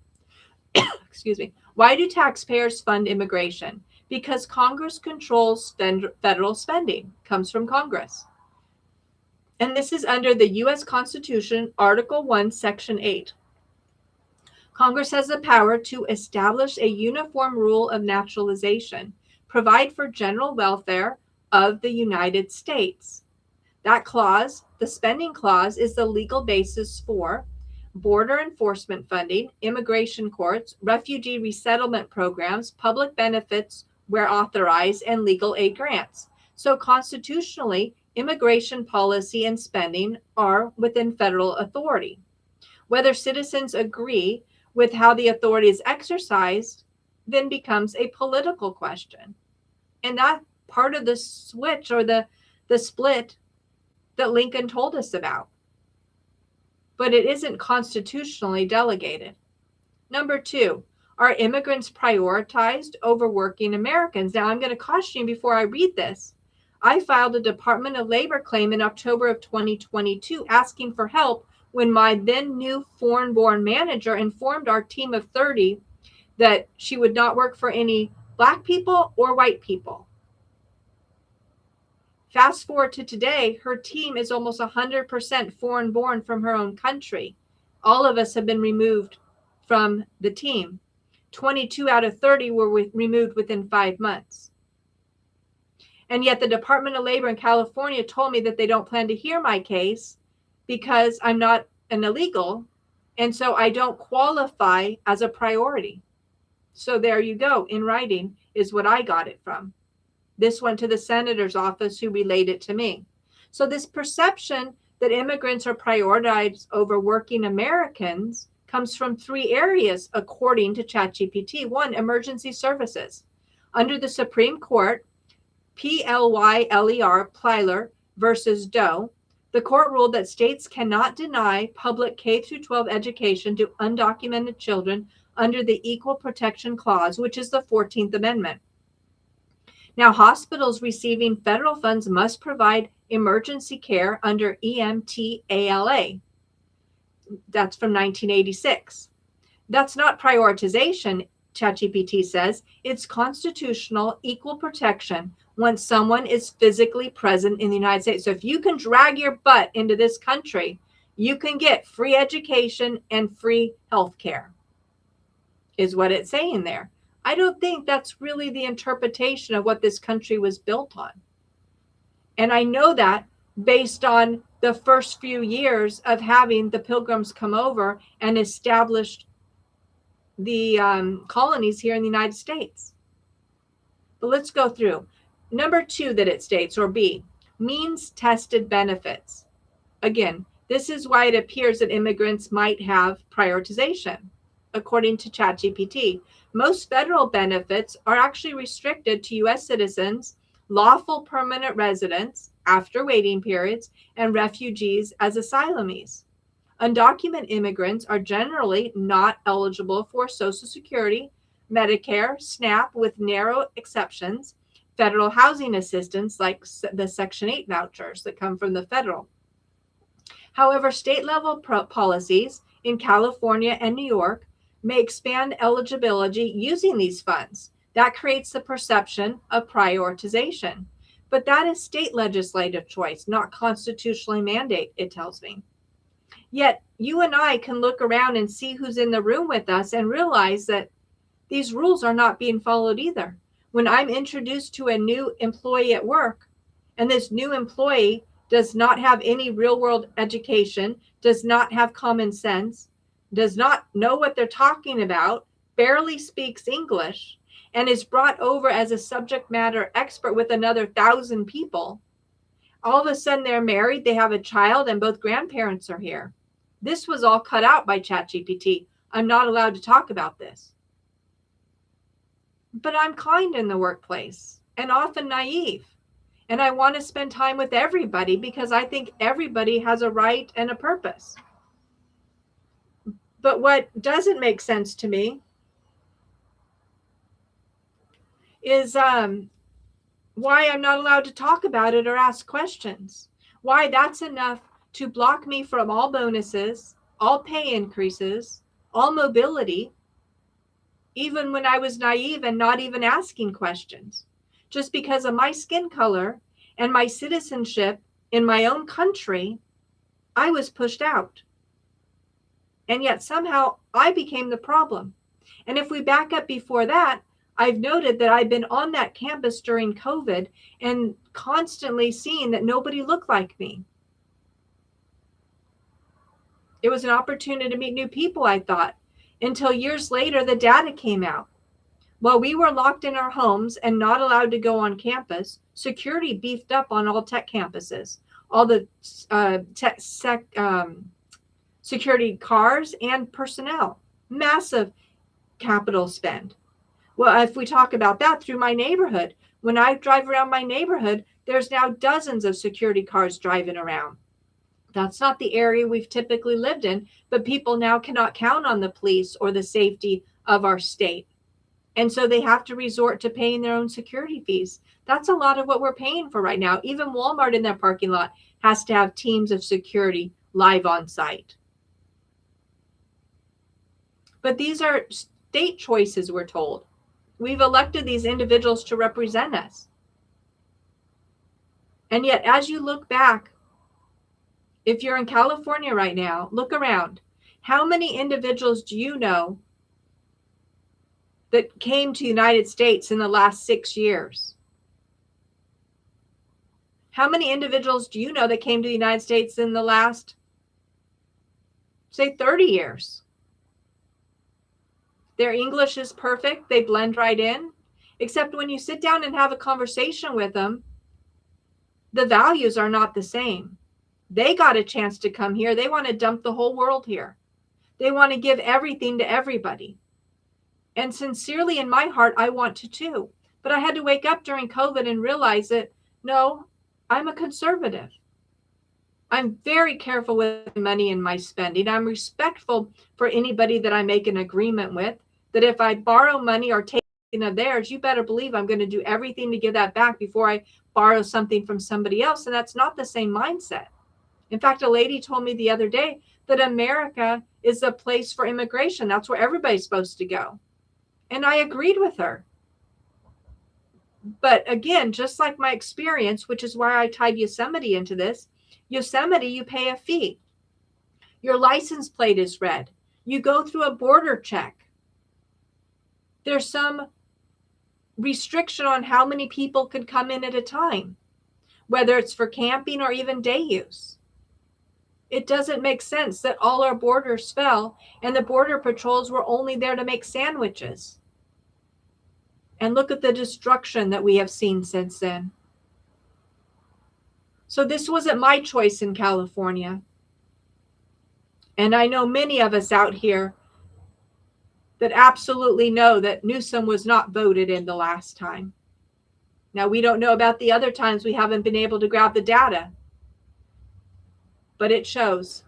S1: Excuse me. Why do taxpayers fund immigration? Because Congress controls federal spending. Comes from Congress. And this is under the U.S. Constitution, Article 1, Section 8. Congress has the power to establish a uniform rule of naturalization, provide for general welfare of the United States. That clause, the spending clause, is the legal basis for border enforcement funding, immigration courts, refugee resettlement programs, public benefits where authorized, and legal aid grants. So constitutionally, immigration policy and spending are within federal authority. Whether citizens agree with how the authority is exercised then becomes a political question. And that part of the switch or the split that Lincoln told us about. But it isn't constitutionally delegated. Number 2, are immigrants prioritized over working Americans? Now, I'm going to caution you before I read this. I filed a Department of Labor claim in October of 2022 asking for help when my then new foreign-born manager informed our team of 30 that she would not work for any Black people or white people. Fast forward to today, her team is almost 100% foreign-born from her own country. All of us have been removed from the team. 22 out of 30 were removed within 5 months. And yet the Department of Labor in California told me that they don't plan to hear my case because I'm not an illegal, and so I don't qualify as a priority. So there you go. In writing is what I got it from. This went to the senator's office who relayed it to me. So this perception that immigrants are prioritized over working Americans comes from three areas, according to ChatGPT. One, emergency services. Under the Supreme Court, Plyler versus Doe, the court ruled that states cannot deny public K through 12 education to undocumented children under the Equal Protection Clause, which is the 14th Amendment. Now, hospitals receiving federal funds must provide emergency care under EMTALA. That's from 1986. That's not prioritization, ChatGPT says. It's constitutional equal protection when someone is physically present in the United States. So if you can drag your butt into this country, you can get free education and free health care, is what it's saying there. I don't think that's really the interpretation of what this country was built on. And I know that based on the first few years of having the Pilgrims come over and established the colonies here in the United States. But let's go through. Number 2 that it states, or B, means tested benefits. Again, this is why it appears that immigrants might have prioritization. According to ChatGPT, most federal benefits are actually restricted to U.S. citizens, lawful permanent residents after waiting periods, and refugees as asylees. Undocumented immigrants are generally not eligible for Social Security, Medicare, SNAP, with narrow exceptions, federal housing assistance like the Section 8 vouchers that come from the federal. However, state-level policies in California and New York may expand eligibility using these funds. That creates the perception of prioritization. But that is state legislative choice, not constitutionally mandate, it tells me. Yet you and I can look around and see who's in the room with us and realize that these rules are not being followed either. When I'm introduced to a new employee at work, and this new employee does not have any real-world education, does not have common sense, does not know what they're talking about, barely speaks English, and is brought over as a subject matter expert with another 1,000 people, all of a sudden they're married, they have a child, and both grandparents are here. This was all cut out by ChatGPT. I'm not allowed to talk about this. But I'm kind in the workplace and often naive. And I want to spend time with everybody because I think everybody has a right and a purpose. But what doesn't make sense to me is why I'm not allowed to talk about it or ask questions. Why that's enough to block me from all bonuses, all pay increases, all mobility, even when I was naive and not even asking questions. Just because of my skin color and my citizenship in my own country, I was pushed out. And yet somehow I became the problem. And if we back up before that, I've noted that I've been on that campus during COVID and constantly seeing that nobody looked like me. It was an opportunity to meet new people, I thought, until years later, the data came out. While we were locked in our homes and not allowed to go on campus, security beefed up on all tech campuses, all the security cars and personnel, massive capital spend. Well, if we talk about that through my neighborhood, when I drive around my neighborhood, there's now dozens of security cars driving around. That's not the area we've typically lived in, but people now cannot count on the police or the safety of our state. And so they have to resort to paying their own security fees. That's a lot of what we're paying for right now. Even Walmart in their parking lot has to have teams of security live on site. But these are state choices, we're told. We've elected these individuals to represent us. And yet, as you look back, if you're in California right now, look around. How many individuals do you know that came to the United States in the last 6 years? How many individuals do you know that came to the United States in the last, say, 30 years? Their English is perfect. They blend right in. Except when you sit down and have a conversation with them, the values are not the same. They got a chance to come here. They want to dump the whole world here. They want to give everything to everybody. And sincerely in my heart, I want to too. But I had to wake up during COVID and realize that, no, I'm a conservative. I'm very careful with money and my spending. I'm respectful for anybody that I make an agreement with, that if I borrow money or take of theirs, you better believe I'm going to do everything to give that back before I borrow something from somebody else. And that's not the same mindset. In fact, a lady told me the other day that America is a place for immigration. That's where everybody's supposed to go. And I agreed with her. But again, just like my experience, which is why I tied Yosemite into this, Yosemite, you pay a fee. Your license plate is read. You go through a border check. There's some restriction on how many people could come in at a time, whether it's for camping or even day use. It doesn't make sense that all our borders fell and the border patrols were only there to make sandwiches. And look at the destruction that we have seen since then. So this wasn't my choice in California. And I know many of us out here that absolutely know that Newsom was not voted in the last time. Now, we don't know about the other times. We haven't been able to grab the data. But it shows.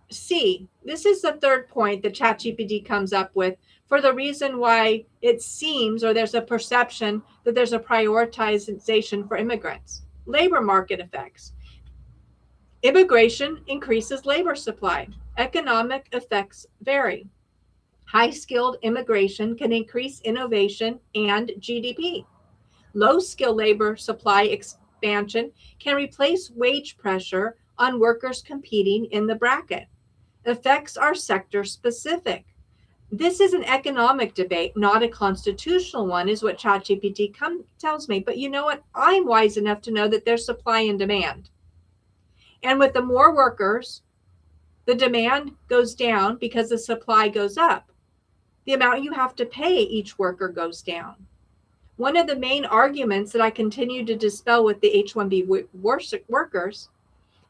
S1: C, this is the third point that ChatGPT comes up with for the reason why it seems, or there's a perception that there's a prioritization for immigrants. Labor market effects. Immigration increases labor supply. Economic effects vary. High-skilled immigration can increase innovation and GDP. Low-skilled labor supply expansion can replace wage pressure on workers competing in the bracket. Effects are sector-specific. This is an economic debate, not a constitutional one, is what ChatGPT tells me. But you know what? I'm wise enough to know that there's supply and demand. And with the more workers, the demand goes down because the supply goes up. The amount you have to pay each worker goes down. One of the main arguments that I continue to dispel with the H-1B workers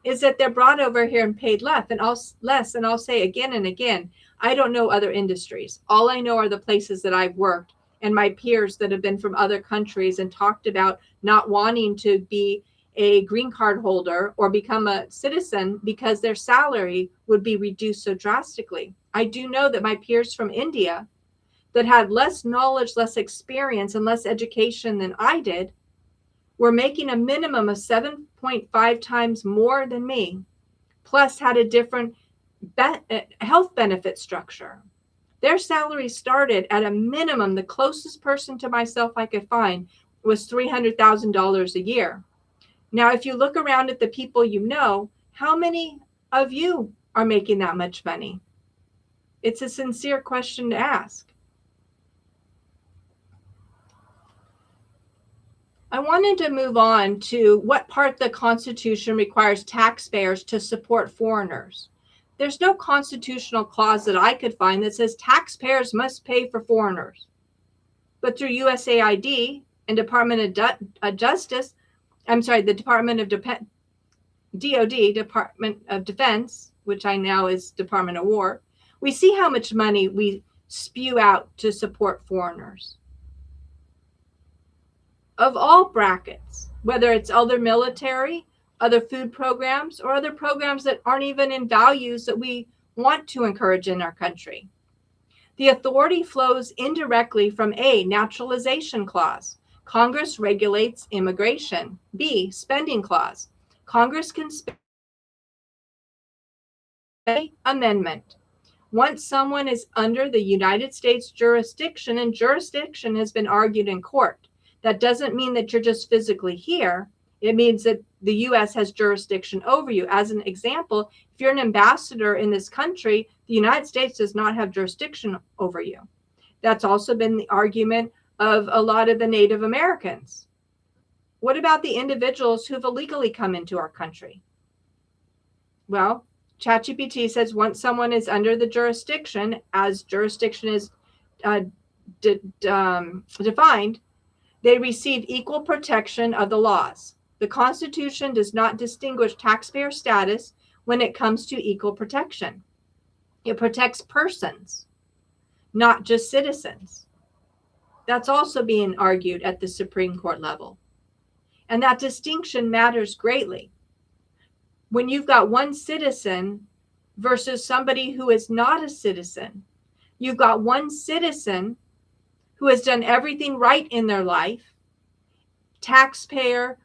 S1: is that they're brought over here and paid less. And I'll say again and again, I don't know other industries. All I know are the places that I've worked and my peers that have been from other countries and talked about not wanting to be a green card holder or become a citizen because their salary would be reduced so drastically. I do know that my peers from India that had less knowledge, less experience, and less education than I did were making a minimum of 7.5 times more than me, plus had a different health benefit structure. Their salary started at a minimum. The closest person to myself I could find was $300,000 a year. Now, if you look around at the people you know, how many of you are making that much money? It's a sincere question to ask. I wanted to move on to what part of the Constitution requires taxpayers to support foreigners. There's no constitutional clause that I could find that says taxpayers must pay for foreigners. But through USAID and Department of Justice, the Department of DOD, Department of Defense, which I now is Department of War, we see how much money we spew out to support foreigners. Of all brackets, whether it's other military, other food programs, or other programs that aren't even in values that we want to encourage in our country. The authority flows indirectly from A, naturalization clause. Congress regulates immigration. B, spending clause. Congress can spend. Amendment. Once someone is under the United States jurisdiction, and jurisdiction has been argued in court, that doesn't mean that you're just physically here. It means that the U.S. has jurisdiction over you. As an example, if you're an ambassador in this country, the United States does not have jurisdiction over you. That's also been the argument of a lot of the Native Americans. What about the individuals who've illegally come into our country? Well, ChatGPT says once someone is under the jurisdiction, as jurisdiction is defined, they receive equal protection of the laws. The Constitution does not distinguish taxpayer status when it comes to equal protection. It protects persons, not just citizens. That's also being argued at the Supreme Court level. And that distinction matters greatly. When you've got one citizen versus somebody who is not a citizen, you've got one citizen who has done everything right in their life, taxpayer,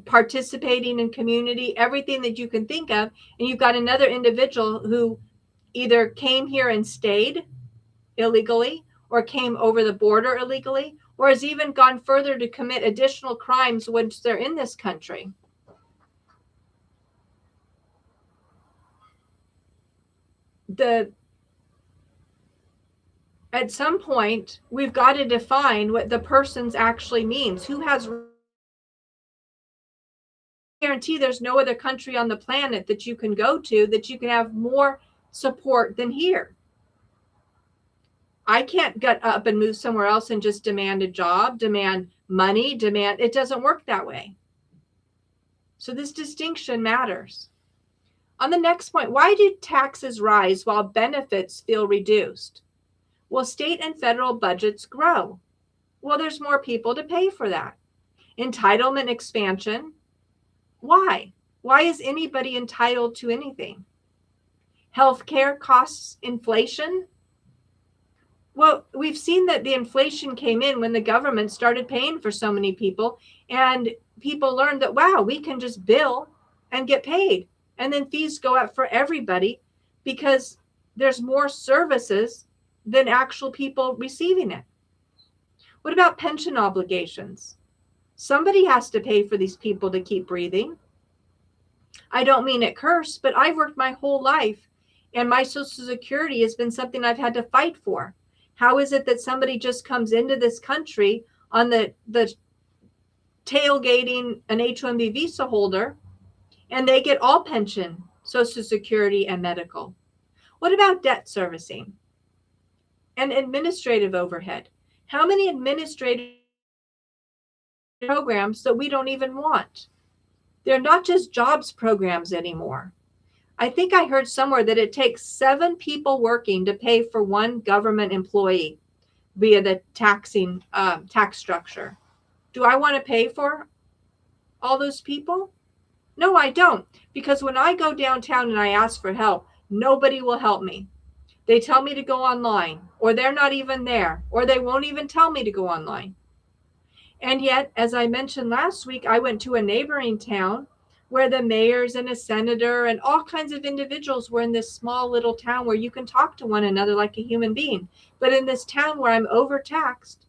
S1: participating in community, everything that you can think of. And you've got another individual who either came here and stayed illegally, or came over the border illegally, or has even gone further to commit additional crimes once they're in this country. At some point, we've got to define what the person's actually means. Who has guarantee there's no other country on the planet that you can go to that you can have more support than here. I can't get up and move somewhere else and just demand a job, demand money, it doesn't work that way. So this distinction matters. On the next point, why do taxes rise while benefits feel reduced? Well, state and federal budgets grow. Well, there's more people to pay for that. Entitlement expansion. Why? Why is anybody entitled to anything? Healthcare costs inflation. Well, we've seen that the inflation came in when the government started paying for so many people, and people learned that, wow, we can just bill and get paid. And then fees go up for everybody because there's more services than actual people receiving it. What about pension obligations? Somebody has to pay for these people to keep breathing. I don't mean it curse, but I've worked my whole life, and my Social Security has been something I've had to fight for. How is it that somebody just comes into this country on the tailgating an H-1B visa holder, and they get all pension, Social Security, and medical? What about debt servicing and administrative overhead? How many administrative programs that we don't even want? They're not just jobs programs anymore. I think I heard somewhere that it takes 7 people working to pay for one government employee via the tax structure. Do I want to pay for all those people? No, I don't. Because when I go downtown and I ask for help, nobody will help me. They tell me to go online, or they're not even there, or they won't even tell me to go online. And yet, as I mentioned last week, I went to a neighboring town where the mayors and a senator and all kinds of individuals were in this small little town where you can talk to one another like a human being. But in this town where I'm overtaxed,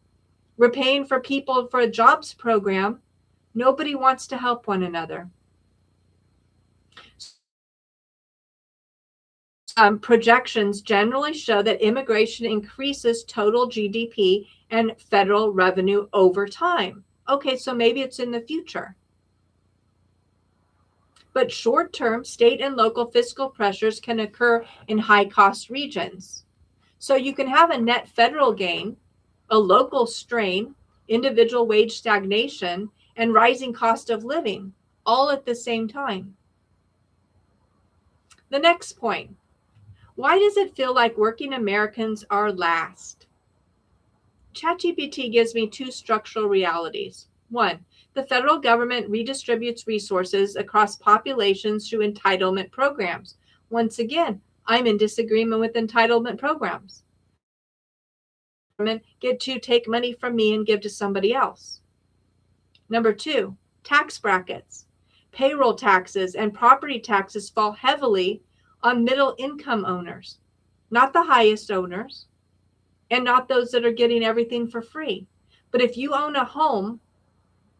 S1: we're paying for people for a jobs program, nobody wants to help one another. Projections generally show that immigration increases total GDP and federal revenue over time. Okay, so maybe it's in the future. But short-term state and local fiscal pressures can occur in high-cost regions. So you can have a net federal gain, a local strain, individual wage stagnation, and rising cost of living, all at the same time. The next point. Why does it feel like working Americans are last? ChatGPT gives me 2 structural realities. 1, the federal government redistributes resources across populations through entitlement programs. Once again, I'm in disagreement with entitlement programs. Government get to take money from me and give to somebody else. Number 2, tax brackets. Payroll taxes and property taxes fall heavily on middle income owners, not the highest owners, and not those that are getting everything for free. But if you own a home,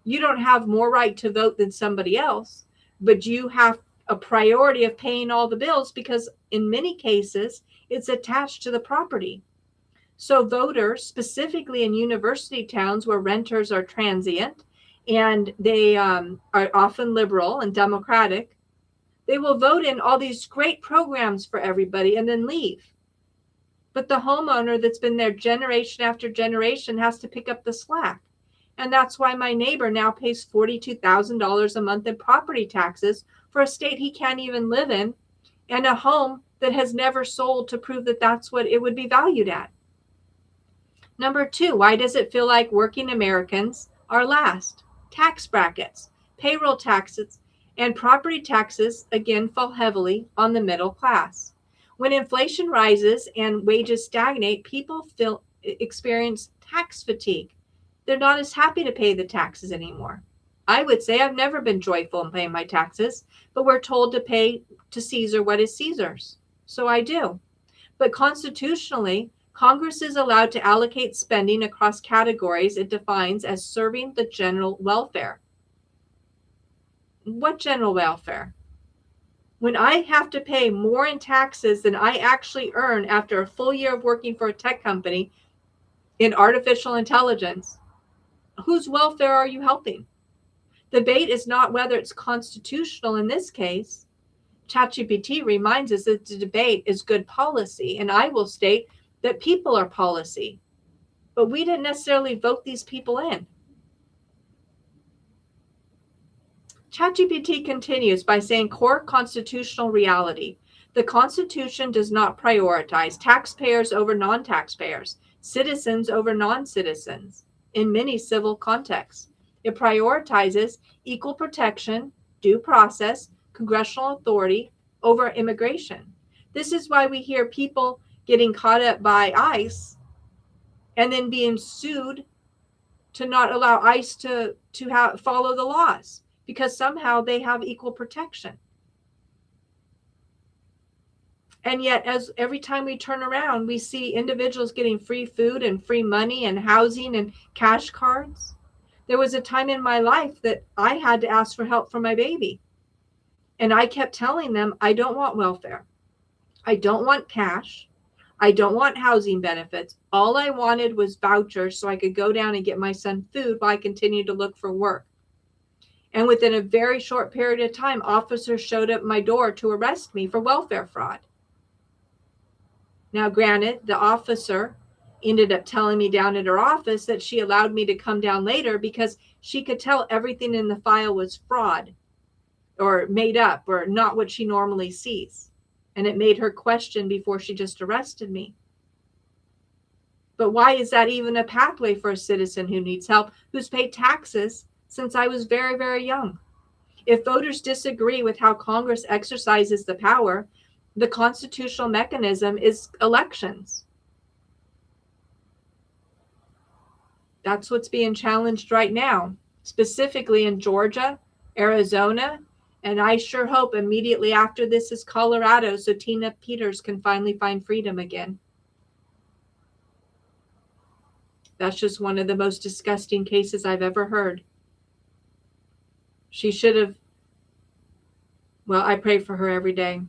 S1: you don't have more right to vote than somebody else, but you have a priority of paying all the bills because in many cases, it's attached to the property. So voters, specifically in university towns where renters are transient and they are often liberal and democratic, they will vote in all these great programs for everybody and then leave. But the homeowner that's been there generation after generation has to pick up the slack. And that's why my neighbor now pays $42,000 a month in property taxes for a state he can't even live in, and a home that has never sold to prove that that's what it would be valued at. Number two, why does it feel like working Americans are last? Tax brackets, payroll taxes, and property taxes again fall heavily on the middle class. When inflation rises and wages stagnate, people experience tax fatigue. They're not as happy to pay the taxes anymore. I would say I've never been joyful in paying my taxes, but we're told to pay to Caesar what is Caesar's. So I do. But constitutionally, Congress is allowed to allocate spending across categories it defines as serving the general welfare. What general welfare? When I have to pay more in taxes than I actually earn after a full year of working for a tech company in artificial intelligence, whose welfare are you helping? The debate is not whether it's constitutional in this case. ChatGPT reminds us that the debate is good policy, and I will state that people are policy, but we didn't necessarily vote these people in. ChatGPT continues by saying core constitutional reality. The Constitution does not prioritize taxpayers over non-taxpayers, citizens over non-citizens in many civil contexts. It prioritizes equal protection, due process, congressional authority over immigration. This is why we hear people getting caught up by ICE and then being sued to not allow ICE to follow the laws because somehow they have equal protection. And yet, as every time we turn around, we see individuals getting free food and free money and housing and cash cards. There was a time in my life that I had to ask for help for my baby. And I kept telling them, I don't want welfare. I don't want cash. I don't want housing benefits. All I wanted was vouchers so I could go down and get my son food while I continued to look for work. And within a very short period of time, officers showed up at my door to arrest me for welfare fraud. Now, granted, the officer ended up telling me down at her office that she allowed me to come down later because she could tell everything in the file was fraud or made up or not what she normally sees. And it made her question before she just arrested me. But why is that even a pathway for a citizen who needs help, who's paid taxes since I was very, very young? If voters disagree with how Congress exercises the power, the constitutional mechanism is elections. That's what's being challenged right now, specifically in Georgia, Arizona, and I sure hope immediately after this is Colorado, so Tina Peters can finally find freedom again. That's just one of the most disgusting cases I've ever heard. She should have, well, I pray for her every day.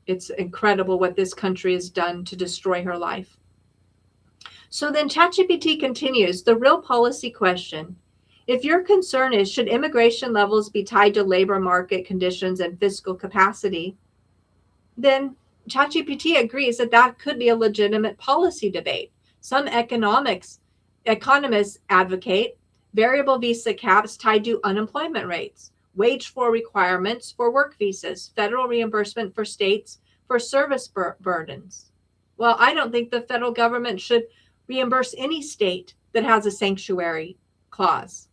S1: It's incredible what this country has done to destroy her life. So then ChatGPT continues, the real policy question. If your concern is, should immigration levels be tied to labor market conditions and fiscal capacity, then ChatGPT agrees that that could be a legitimate policy debate. Some economists advocate variable visa caps tied to unemployment rates, wage floor requirements for work visas, federal reimbursement for states for service burdens. Well, I don't think the federal government should reimburse any state that has a sanctuary clause.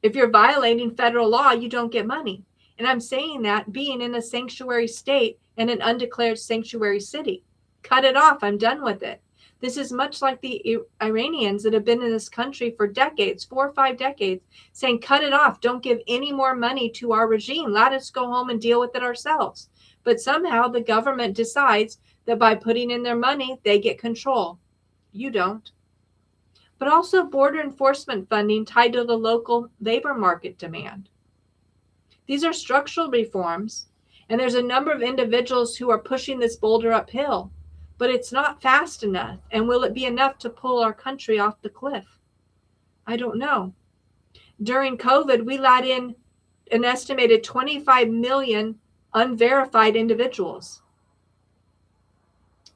S1: If you're violating federal law, you don't get money. And I'm saying that being in a sanctuary state and an undeclared sanctuary city. Cut it off. I'm done with it. This is much like the Iranians that have been in this country for decades, 4 or 5 decades, saying, cut it off. Don't give any more money to our regime. Let us go home and deal with it ourselves. But somehow the government decides that by putting in their money, they get control. You don't. But also border enforcement funding tied to the local labor market demand. These are structural reforms, and there's a number of individuals who are pushing this boulder uphill, but it's not fast enough. And will it be enough to pull our country off the cliff? I don't know. During COVID, we let in an estimated 25 million unverified individuals.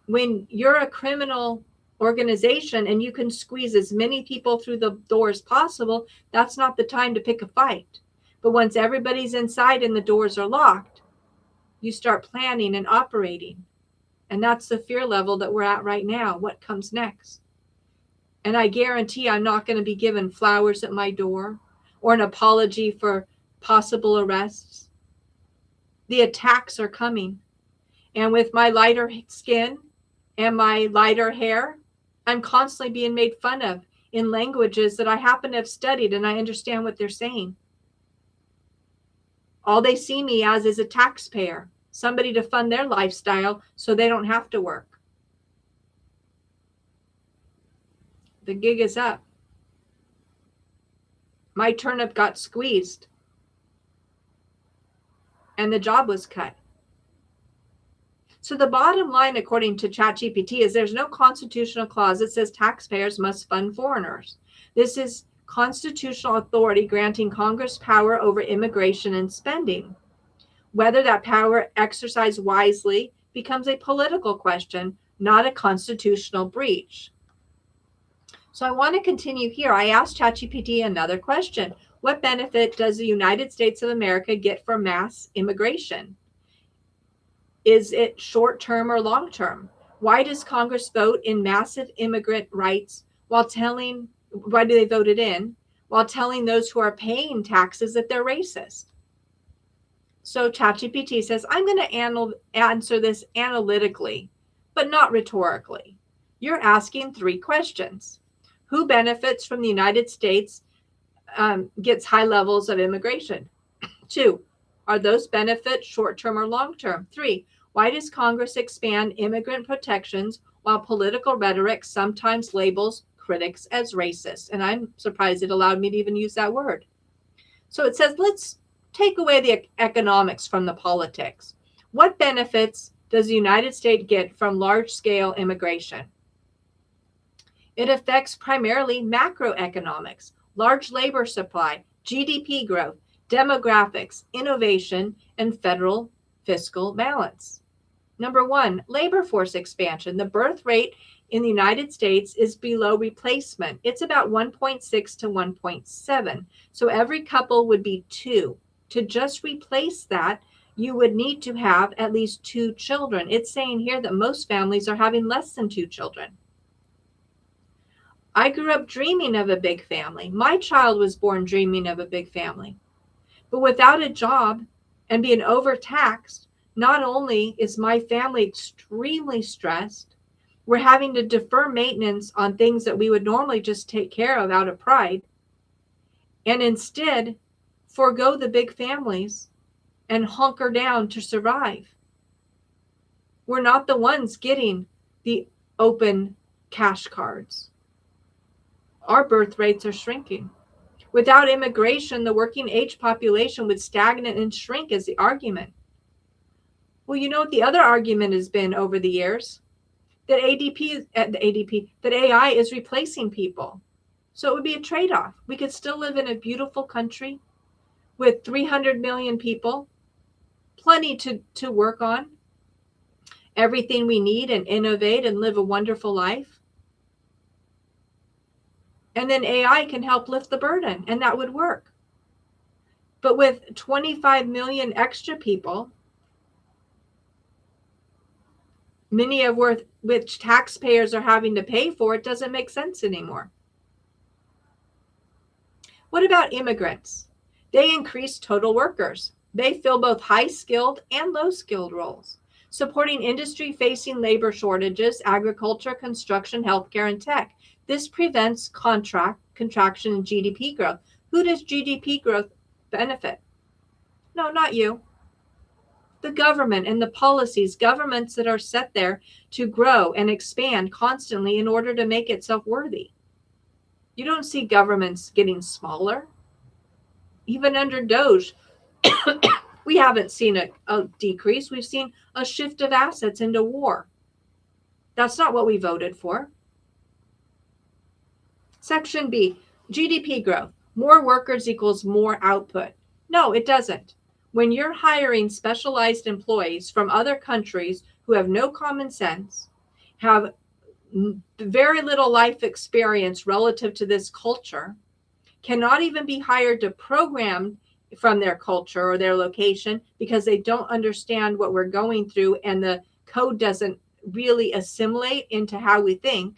S1: When you're a criminal organization and you can squeeze as many people through the door as possible, that's not the time to pick a fight. But once everybody's inside and the doors are locked, you start planning and operating. And that's the fear level that we're at right now. What comes next? And I guarantee I'm not going to be given flowers at my door or an apology for possible arrests. The attacks are coming. And with my lighter skin and my lighter hair, I'm constantly being made fun of in languages that I happen to have studied and I understand what they're saying. All they see me as is a taxpayer, somebody to fund their lifestyle so they don't have to work. The gig is up. My turnip got squeezed and the job was cut. So the bottom line, according to ChatGPT, is there's no constitutional clause that says taxpayers must fund foreigners. This is constitutional authority granting Congress power over immigration and spending. Whether that power exercised wisely becomes a political question, not a constitutional breach. So I want to continue here. I asked ChatGPT another question. What benefit does the United States of America get from mass immigration? Is it short-term or long-term? Why does Congress vote in massive immigrant rights why do they vote it in while telling those who are paying taxes that they're racist? So ChatGPT says, I'm going to answer this analytically, but not rhetorically. You're asking 3 questions. Who benefits from the United States gets high levels of immigration? 2, are those benefits short-term or long-term? 3, why does Congress expand immigrant protections while political rhetoric sometimes labels critics as racist? And I'm surprised it allowed me to even use that word. So it says, let's take away the economics from the politics. What benefits does the United States get from large-scale immigration? It affects primarily macroeconomics, large labor supply, GDP growth, demographics, innovation, and federal fiscal balance. Number 1, labor force expansion. The birth rate in the United States is below replacement. It's about 1.6 to 1.7. So every couple would be 2. To just replace that, you would need to have at least 2 children. It's saying here that most families are having less than 2 children. I grew up dreaming of a big family. My child was born dreaming of a big family. But without a job and being overtaxed, not only is my family extremely stressed, we're having to defer maintenance on things that we would normally just take care of out of pride, and instead forego the big families and hunker down to survive. We're not the ones getting the open cash cards. Our birth rates are shrinking. Without immigration, the working age population would stagnate and shrink is the argument. Well, you know what the other argument has been over the years? That that AI is replacing people. So it would be a trade-off. We could still live in a beautiful country with 300 million people, plenty to work on, everything we need and innovate and live a wonderful life. And then AI can help lift the burden, and that would work. But with 25 million extra people, many of which taxpayers are having to pay for, it doesn't make sense anymore. What about immigrants? They increase total workers. They fill both high-skilled and low-skilled roles, supporting industry facing labor shortages, agriculture, construction, healthcare, and tech. This prevents contraction in GDP growth. Who does GDP growth benefit? No, not you. The government and the policies, governments that are set there to grow and expand constantly in order to make itself worthy. You don't see governments getting smaller. Even under Doge, we haven't seen a decrease. We've seen a shift of assets into war. That's not what we voted for. Section B, GDP growth. More workers equals more output. No, it doesn't. When you're hiring specialized employees from other countries who have no common sense have very little life experience relative to this culture, cannot even be hired to program from their culture or their location because they don't understand what we're going through and the code doesn't really assimilate into how we think,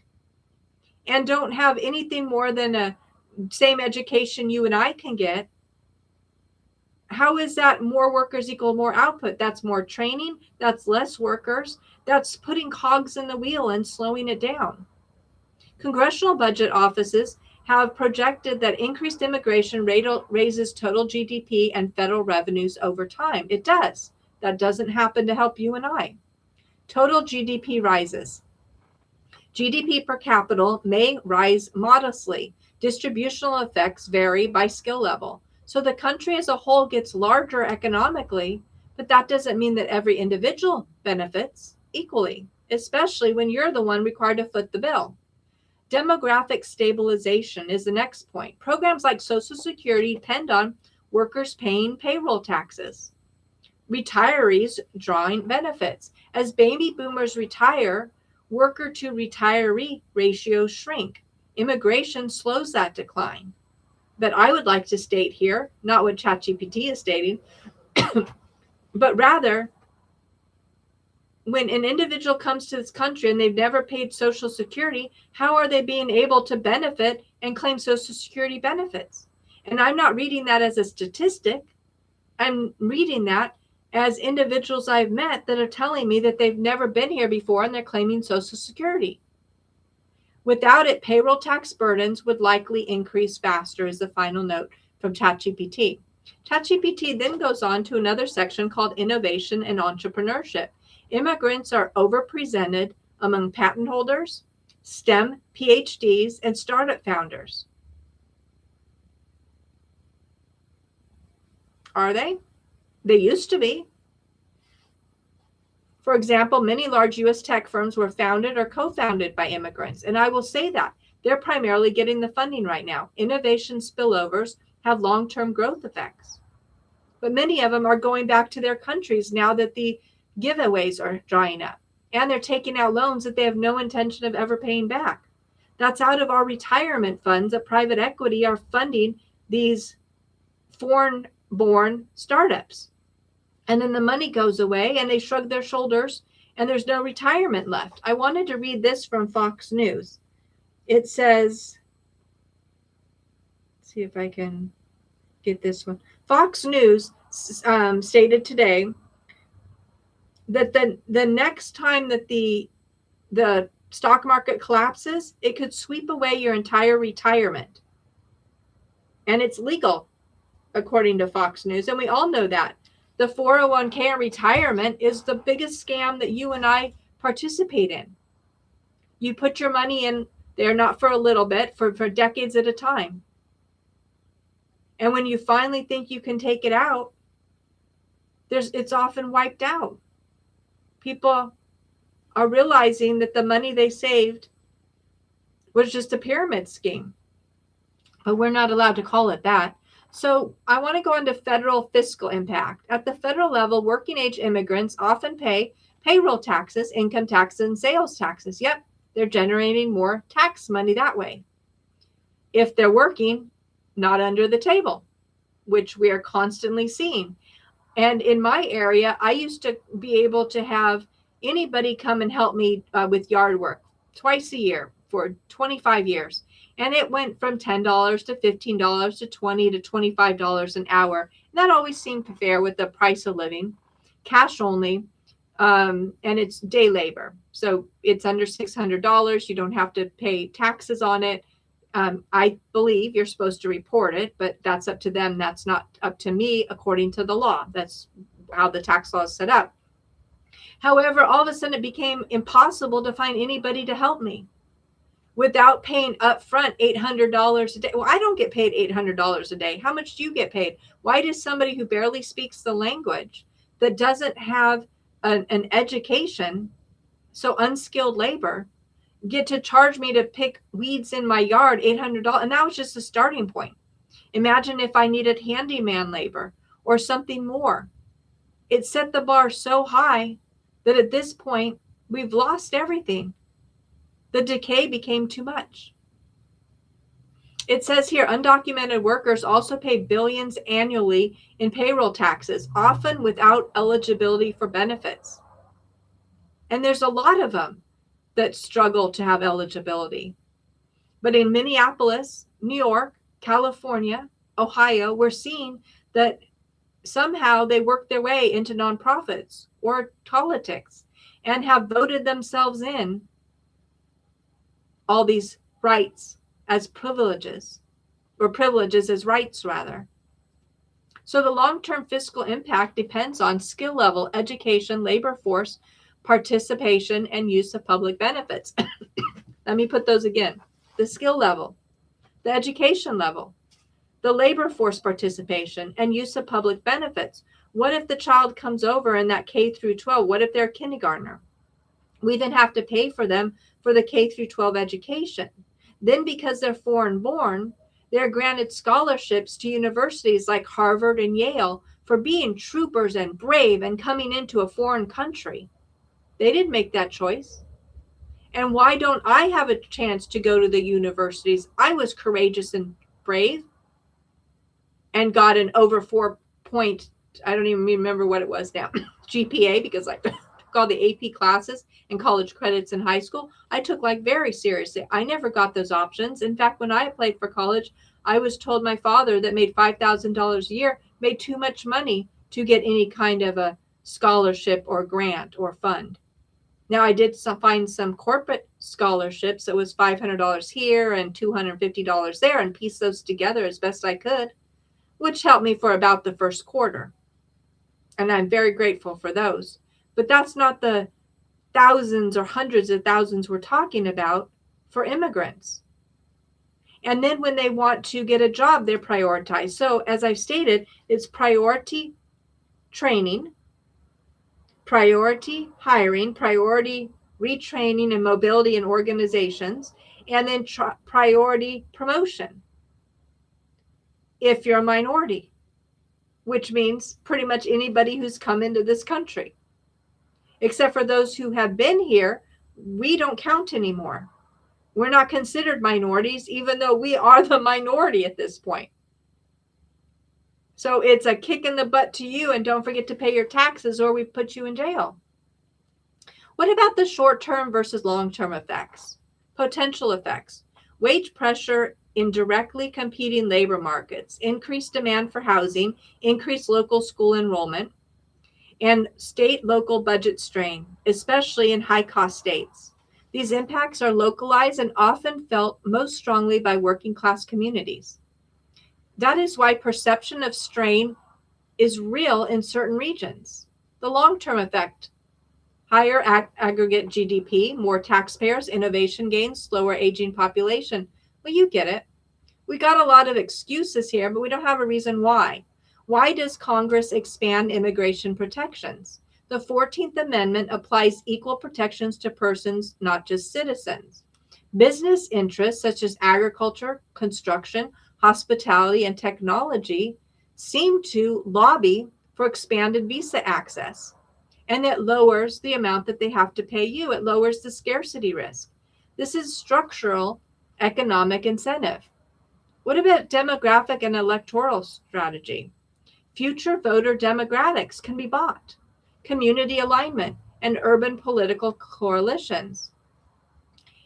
S1: and don't have anything more than a same education you and I can get. How is that more workers equal more output? That's more training. That's less workers. That's putting cogs in the wheel and slowing it down. Congressional budget offices have projected that increased immigration raises total GDP and federal revenues over time. It does. That doesn't happen to help you and I. Total GDP rises. GDP per capita may rise modestly. Distributional effects vary by skill level. So the country as a whole gets larger economically, but that doesn't mean that every individual benefits equally, especially when you're the one required to foot the bill. Demographic stabilization is the next point. Programs like Social Security depend on workers paying payroll taxes, retirees drawing benefits. As baby boomers retire, worker to retiree ratios shrink. Immigration slows that decline. But I would like to state here, not what ChatGPT is stating, but rather when an individual comes to this country and they've never paid Social Security, how are they being able to benefit and claim Social Security benefits? And I'm not reading that as a statistic. I'm reading that as individuals I've met that are telling me that they've never been here before and they're claiming Social Security. Without it, payroll tax burdens would likely increase faster, is the final note from ChatGPT. ChatGPT then goes on to another section called innovation and entrepreneurship. Immigrants are overrepresented among patent holders, STEM PhDs, and startup founders. Are they? They used to be. For example, many large U.S. tech firms were founded or co-founded by immigrants. And I will say that they're primarily getting the funding right now. Innovation spillovers have long-term growth effects. But many of them are going back to their countries now that the giveaways are drying up. And they're taking out loans that they have no intention of ever paying back. That's out of our retirement funds that private equity are funding these foreign-born startups. And then the money goes away and they shrug their shoulders and there's no retirement left. I wanted to read this from Fox News. It says, let's see if I can get this one. Fox News stated today that the next time that the stock market collapses, it could sweep away your entire retirement. And it's legal, according to Fox News. And we all know that. The 401k and retirement is the biggest scam that you and I participate in. You put your money in there, not for a little bit, for decades at a time. And when you finally think you can take it out, it's often wiped out. People are realizing that the money they saved was just a pyramid scheme. But we're not allowed to call it that. So I want to go into federal fiscal impact. At the federal level, working age immigrants often pay payroll taxes, income taxes, and sales taxes. Yep, they're generating more tax money that way. If they're working, not under the table, which we are constantly seeing. And in my area, I used to be able to have anybody come and help me with yard work twice a year for 25 years. And it went from $10 to $15 to $20 to $25 an hour. And that always seemed fair with the price of living, cash only, and it's day labor. So it's under $600. You don't have to pay taxes on it. I believe you're supposed to report it, but that's up to them. That's not up to me according to the law. That's how the tax law is set up. However, all of a sudden it became impossible to find anybody to help me without paying upfront $800 a day. Well, I don't get paid $800 a day. How much do you get paid? Why does somebody who barely speaks the language, that doesn't have an education, so unskilled labor, get to charge me to pick weeds in my yard $800? And that was just a starting point. Imagine if I needed handyman labor or something more. It set the bar so high that at this point, we've lost everything. The decay became too much. It says here, undocumented workers also pay billions annually in payroll taxes, often without eligibility for benefits. And there's a lot of them that struggle to have eligibility. But in Minneapolis, New York, California, Ohio, we're seeing that somehow they work their way into nonprofits or politics and have voted themselves in all these rights as privileges, or privileges as rights rather. So the long-term fiscal impact depends on skill level, education, labor force, participation, and use of public benefits. Let me put those again. The skill level, the education level, the labor force participation, and use of public benefits. What if the child comes over in that K through 12? What if they're a kindergartner? We then have to pay for them for the K through 12 education. Then because they're foreign born, they're granted scholarships to universities like Harvard and Yale for being troopers and brave and coming into a foreign country. They didn't make that choice. And why don't I have a chance to go to the universities? I was courageous and brave and got an over 4 point, I don't even remember what it was now, GPA, because I took all the AP classes and college credits in high school. I took like very seriously. I never got those options. In fact, when I applied for college, I was told my father that made $5,000 a year made too much money to get any kind of a scholarship or grant or fund. Now, I did find some corporate scholarships. It was $500 here and $250 there, and piece those together as best I could, which helped me for about the first quarter. And I'm very grateful for those. But that's not the thousands or hundreds of thousands we're talking about for immigrants. And then when they want to get a job, they're prioritized. So as I've stated, it's priority training, priority hiring, priority retraining and mobility in organizations, and then priority promotion if you're a minority, which means pretty much anybody who's come into this country. Except for those who have been here, we don't count anymore. We're not considered minorities, even though we are the minority at this point. So it's a kick in the butt to you, and don't forget to pay your taxes or we put you in jail. What about the short-term versus long-term effects? Potential effects. Wage pressure in directly competing labor markets, increased demand for housing, increased local school enrollment, and state-local budget strain, especially in high-cost states. These impacts are localized and often felt most strongly by working-class communities. That is why perception of strain is real in certain regions. The long-term effect: higher aggregate GDP, more taxpayers, innovation gains, slower aging population. Well, you get it. We got a lot of excuses here, but we don't have a reason why. Why does Congress expand immigration protections? The 14th Amendment applies equal protections to persons, not just citizens. Business interests such as agriculture, construction, hospitality, and technology seem to lobby for expanded visa access. And it lowers the amount that they have to pay you. It lowers the scarcity risk. This is structural economic incentive. What about demographic and electoral strategy? Future voter demographics can be bought, community alignment, and urban political coalitions.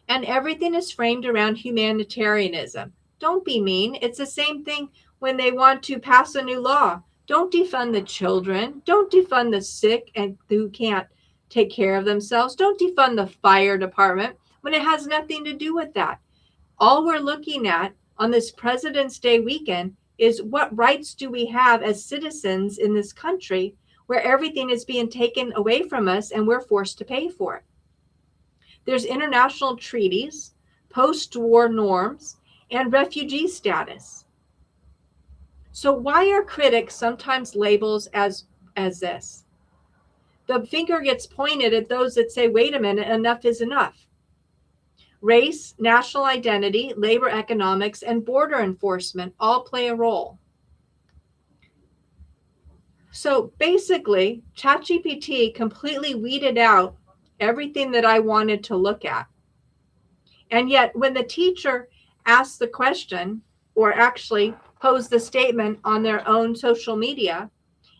S1: And everything is framed around humanitarianism. Don't be mean. It's the same thing when they want to pass a new law. Don't defund the children. Don't defund the sick and who can't take care of themselves. Don't defund the fire department when it has nothing to do with that. All we're looking at on this President's Day weekend is what rights do we have as citizens in this country where everything is being taken away from us and we're forced to pay for it. There's international treaties, post-war norms, and refugee status. So why are critics sometimes labeled as this? The finger gets pointed at those that say, wait a minute, enough is enough. Race, national identity, labor economics, and border enforcement all play a role. So basically, ChatGPT completely weeded out everything that I wanted to look at. And yet, when the teacher asks the question or actually posed the statement on their own social media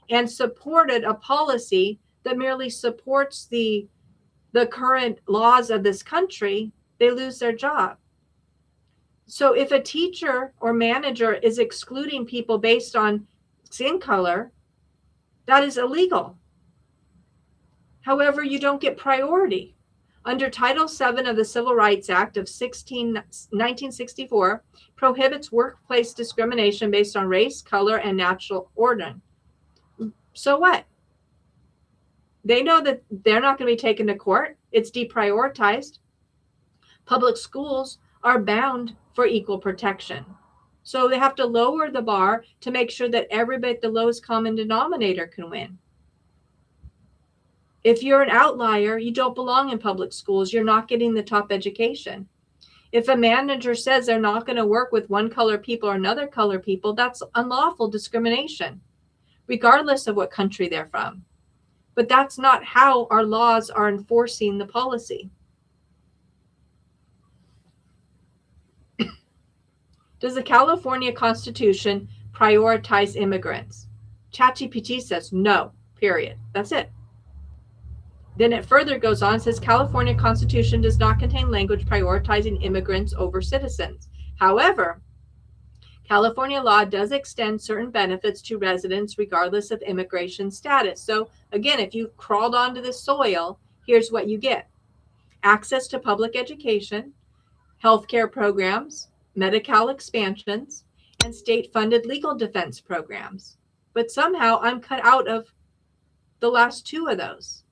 S1: and supported a policy that merely supports the current laws of this country, they lose their job. So if a teacher or manager is excluding people based on skin color, that is illegal. However, you don't get priority. Under Title VII of the Civil Rights Act of 1964 prohibits workplace discrimination based on race, color, and natural origin. So what? They know that they're not going to be taken to court. It's deprioritized. Public schools are bound for equal protection. So they have to lower the bar to make sure that everybody at the lowest common denominator can win. If you're an outlier, you don't belong in public schools. You're not getting the top education. If a manager says they're not going to work with one color people or another color people, that's unlawful discrimination, regardless of what country they're from. But that's not how our laws are enforcing the policy. Does the California Constitution prioritize immigrants? ChatGPT says no, period. That's it. Then it further goes on, says California Constitution does not contain language prioritizing immigrants over citizens. However, California law does extend certain benefits to residents regardless of immigration status. So again, if you crawled onto the soil, here's what you get. Access to public education, healthcare programs, Medi-Cal expansions, and state-funded legal defense programs. But somehow I'm cut out of the last two of those.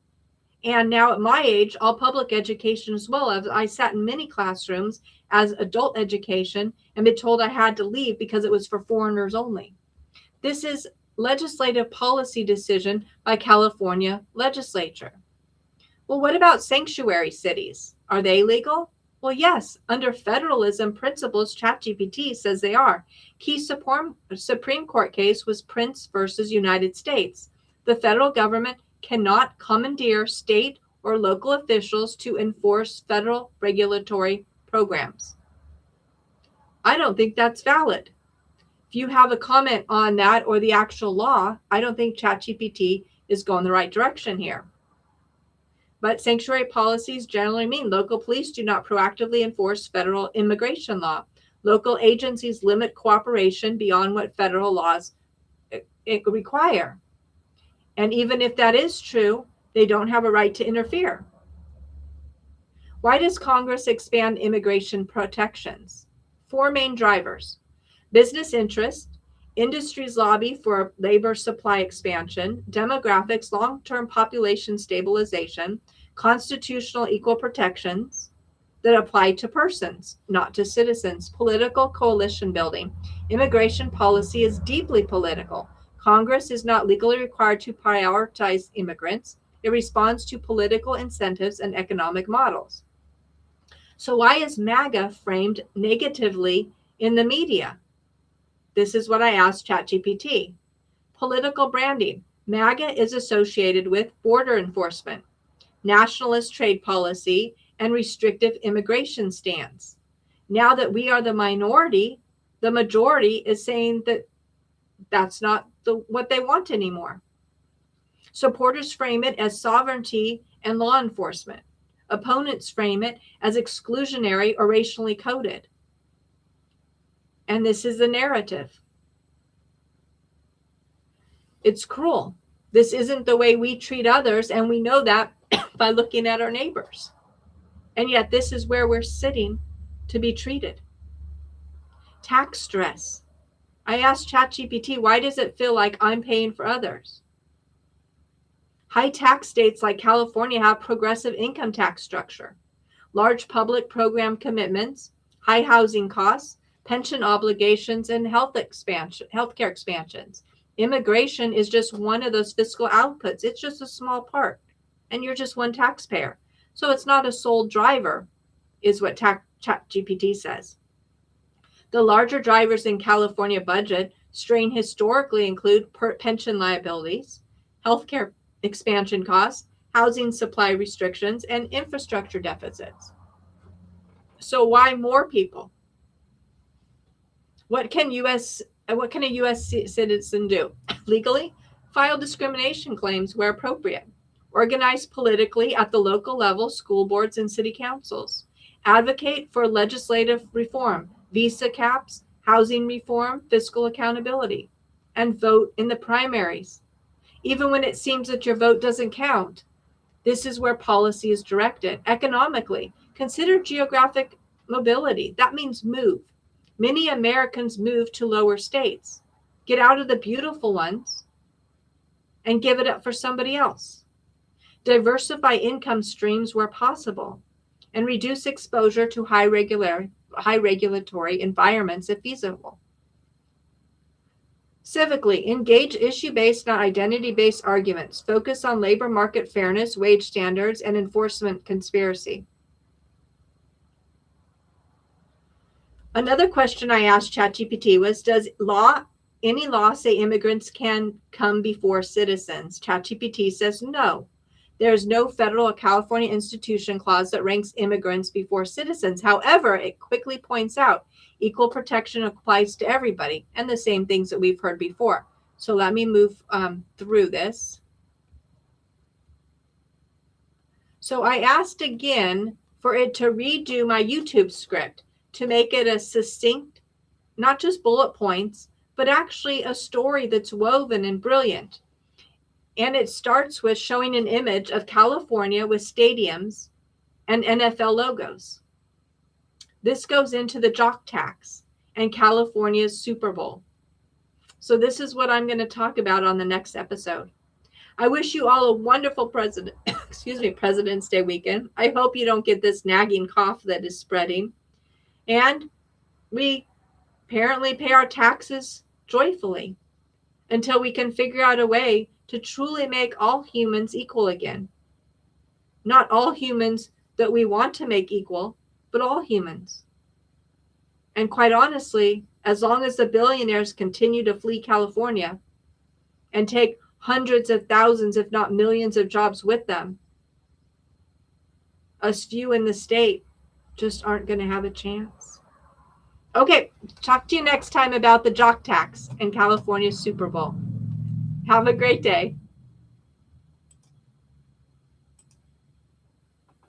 S1: And now at my age, all public education as well. I sat in many classrooms as adult education and been told I had to leave because it was for foreigners only. This is legislative policy decision by California legislature. Well, what about sanctuary cities? Are they legal? Well, yes, under federalism principles, ChatGPT says they are. Key Supreme Court case was Prince versus United States. The federal government cannot commandeer state or local officials to enforce federal regulatory programs. I don't think that's valid. If you have a comment on that or the actual law, I don't think ChatGPT is going the right direction here. But sanctuary policies generally mean local police do not proactively enforce federal immigration law. Local agencies limit cooperation beyond what federal laws require. And even if that is true, they don't have a right to interfere. Why does Congress expand immigration protections? Four main drivers: business interest, industries lobby for labor supply expansion, demographics, long-term population stabilization, constitutional equal protections that apply to persons, not to citizens, political coalition building. Immigration policy is deeply political. Congress is not legally required to prioritize immigrants. It responds to political incentives and economic models. So why is MAGA framed negatively in the media? This is what I asked ChatGPT. Political branding. MAGA is associated with border enforcement, nationalist trade policy, and restrictive immigration stance. Now that we are the minority, the majority is saying that that's not what they want anymore. Supporters frame it as sovereignty and law enforcement. Opponents frame it as exclusionary or racially coded. And this is the narrative. It's cruel. This isn't the way we treat others, and we know that by looking at our neighbors. And yet this is where we're sitting to be treated. Tax stress. I asked ChatGPT, why does it feel like I'm paying for others? High tax states like California have progressive income tax structure, large public program commitments, high housing costs, pension obligations, and healthcare expansions. Immigration is just one of those fiscal outputs. It's just a small part, and you're just one taxpayer. So it's not a sole driver, is what ChatGPT says. The larger drivers in California budget strain historically include pension liabilities, healthcare expansion costs, housing supply restrictions, and infrastructure deficits. So why more people? What can a U.S. citizen do? Legally, file discrimination claims where appropriate. Organize politically at the local level, school boards and city councils. Advocate for legislative reform, visa caps, housing reform, fiscal accountability. And vote in the primaries. Even when it seems that your vote doesn't count, this is where policy is directed. Economically, consider geographic mobility. That means move. Many Americans move to lower states. Get out of the beautiful ones and give it up for somebody else. Diversify income streams where possible and reduce exposure to high regulatory environments if feasible. Civically, engage issue-based, not identity-based arguments. Focus on labor market fairness, wage standards, and enforcement conspiracy. Another question I asked ChatGPT was, does any law say immigrants can come before citizens? ChatGPT says no. There is no federal or California institution clause that ranks immigrants before citizens. However, it quickly points out equal protection applies to everybody, and the same things that we've heard before. So let me move through this. So I asked again for it to redo my YouTube script to make it a succinct, not just bullet points, but actually a story that's woven and brilliant. And it starts with showing an image of California with stadiums and NFL logos. This goes into the Jock tax and California's Super Bowl. So this is what I'm going to talk about on the next episode. I wish you all a wonderful President's Day weekend. I hope you don't get this nagging cough that is spreading. And we apparently pay our taxes joyfully until we can figure out a way to truly make all humans equal again. Not all humans that we want to make equal, but all humans. And quite honestly, as long as the billionaires continue to flee California and take hundreds of thousands, if not millions of jobs with them, us few in the state just aren't going to have a chance. Okay, talk to you next time about the Jock tax and California's Super Bowl. Have a great day.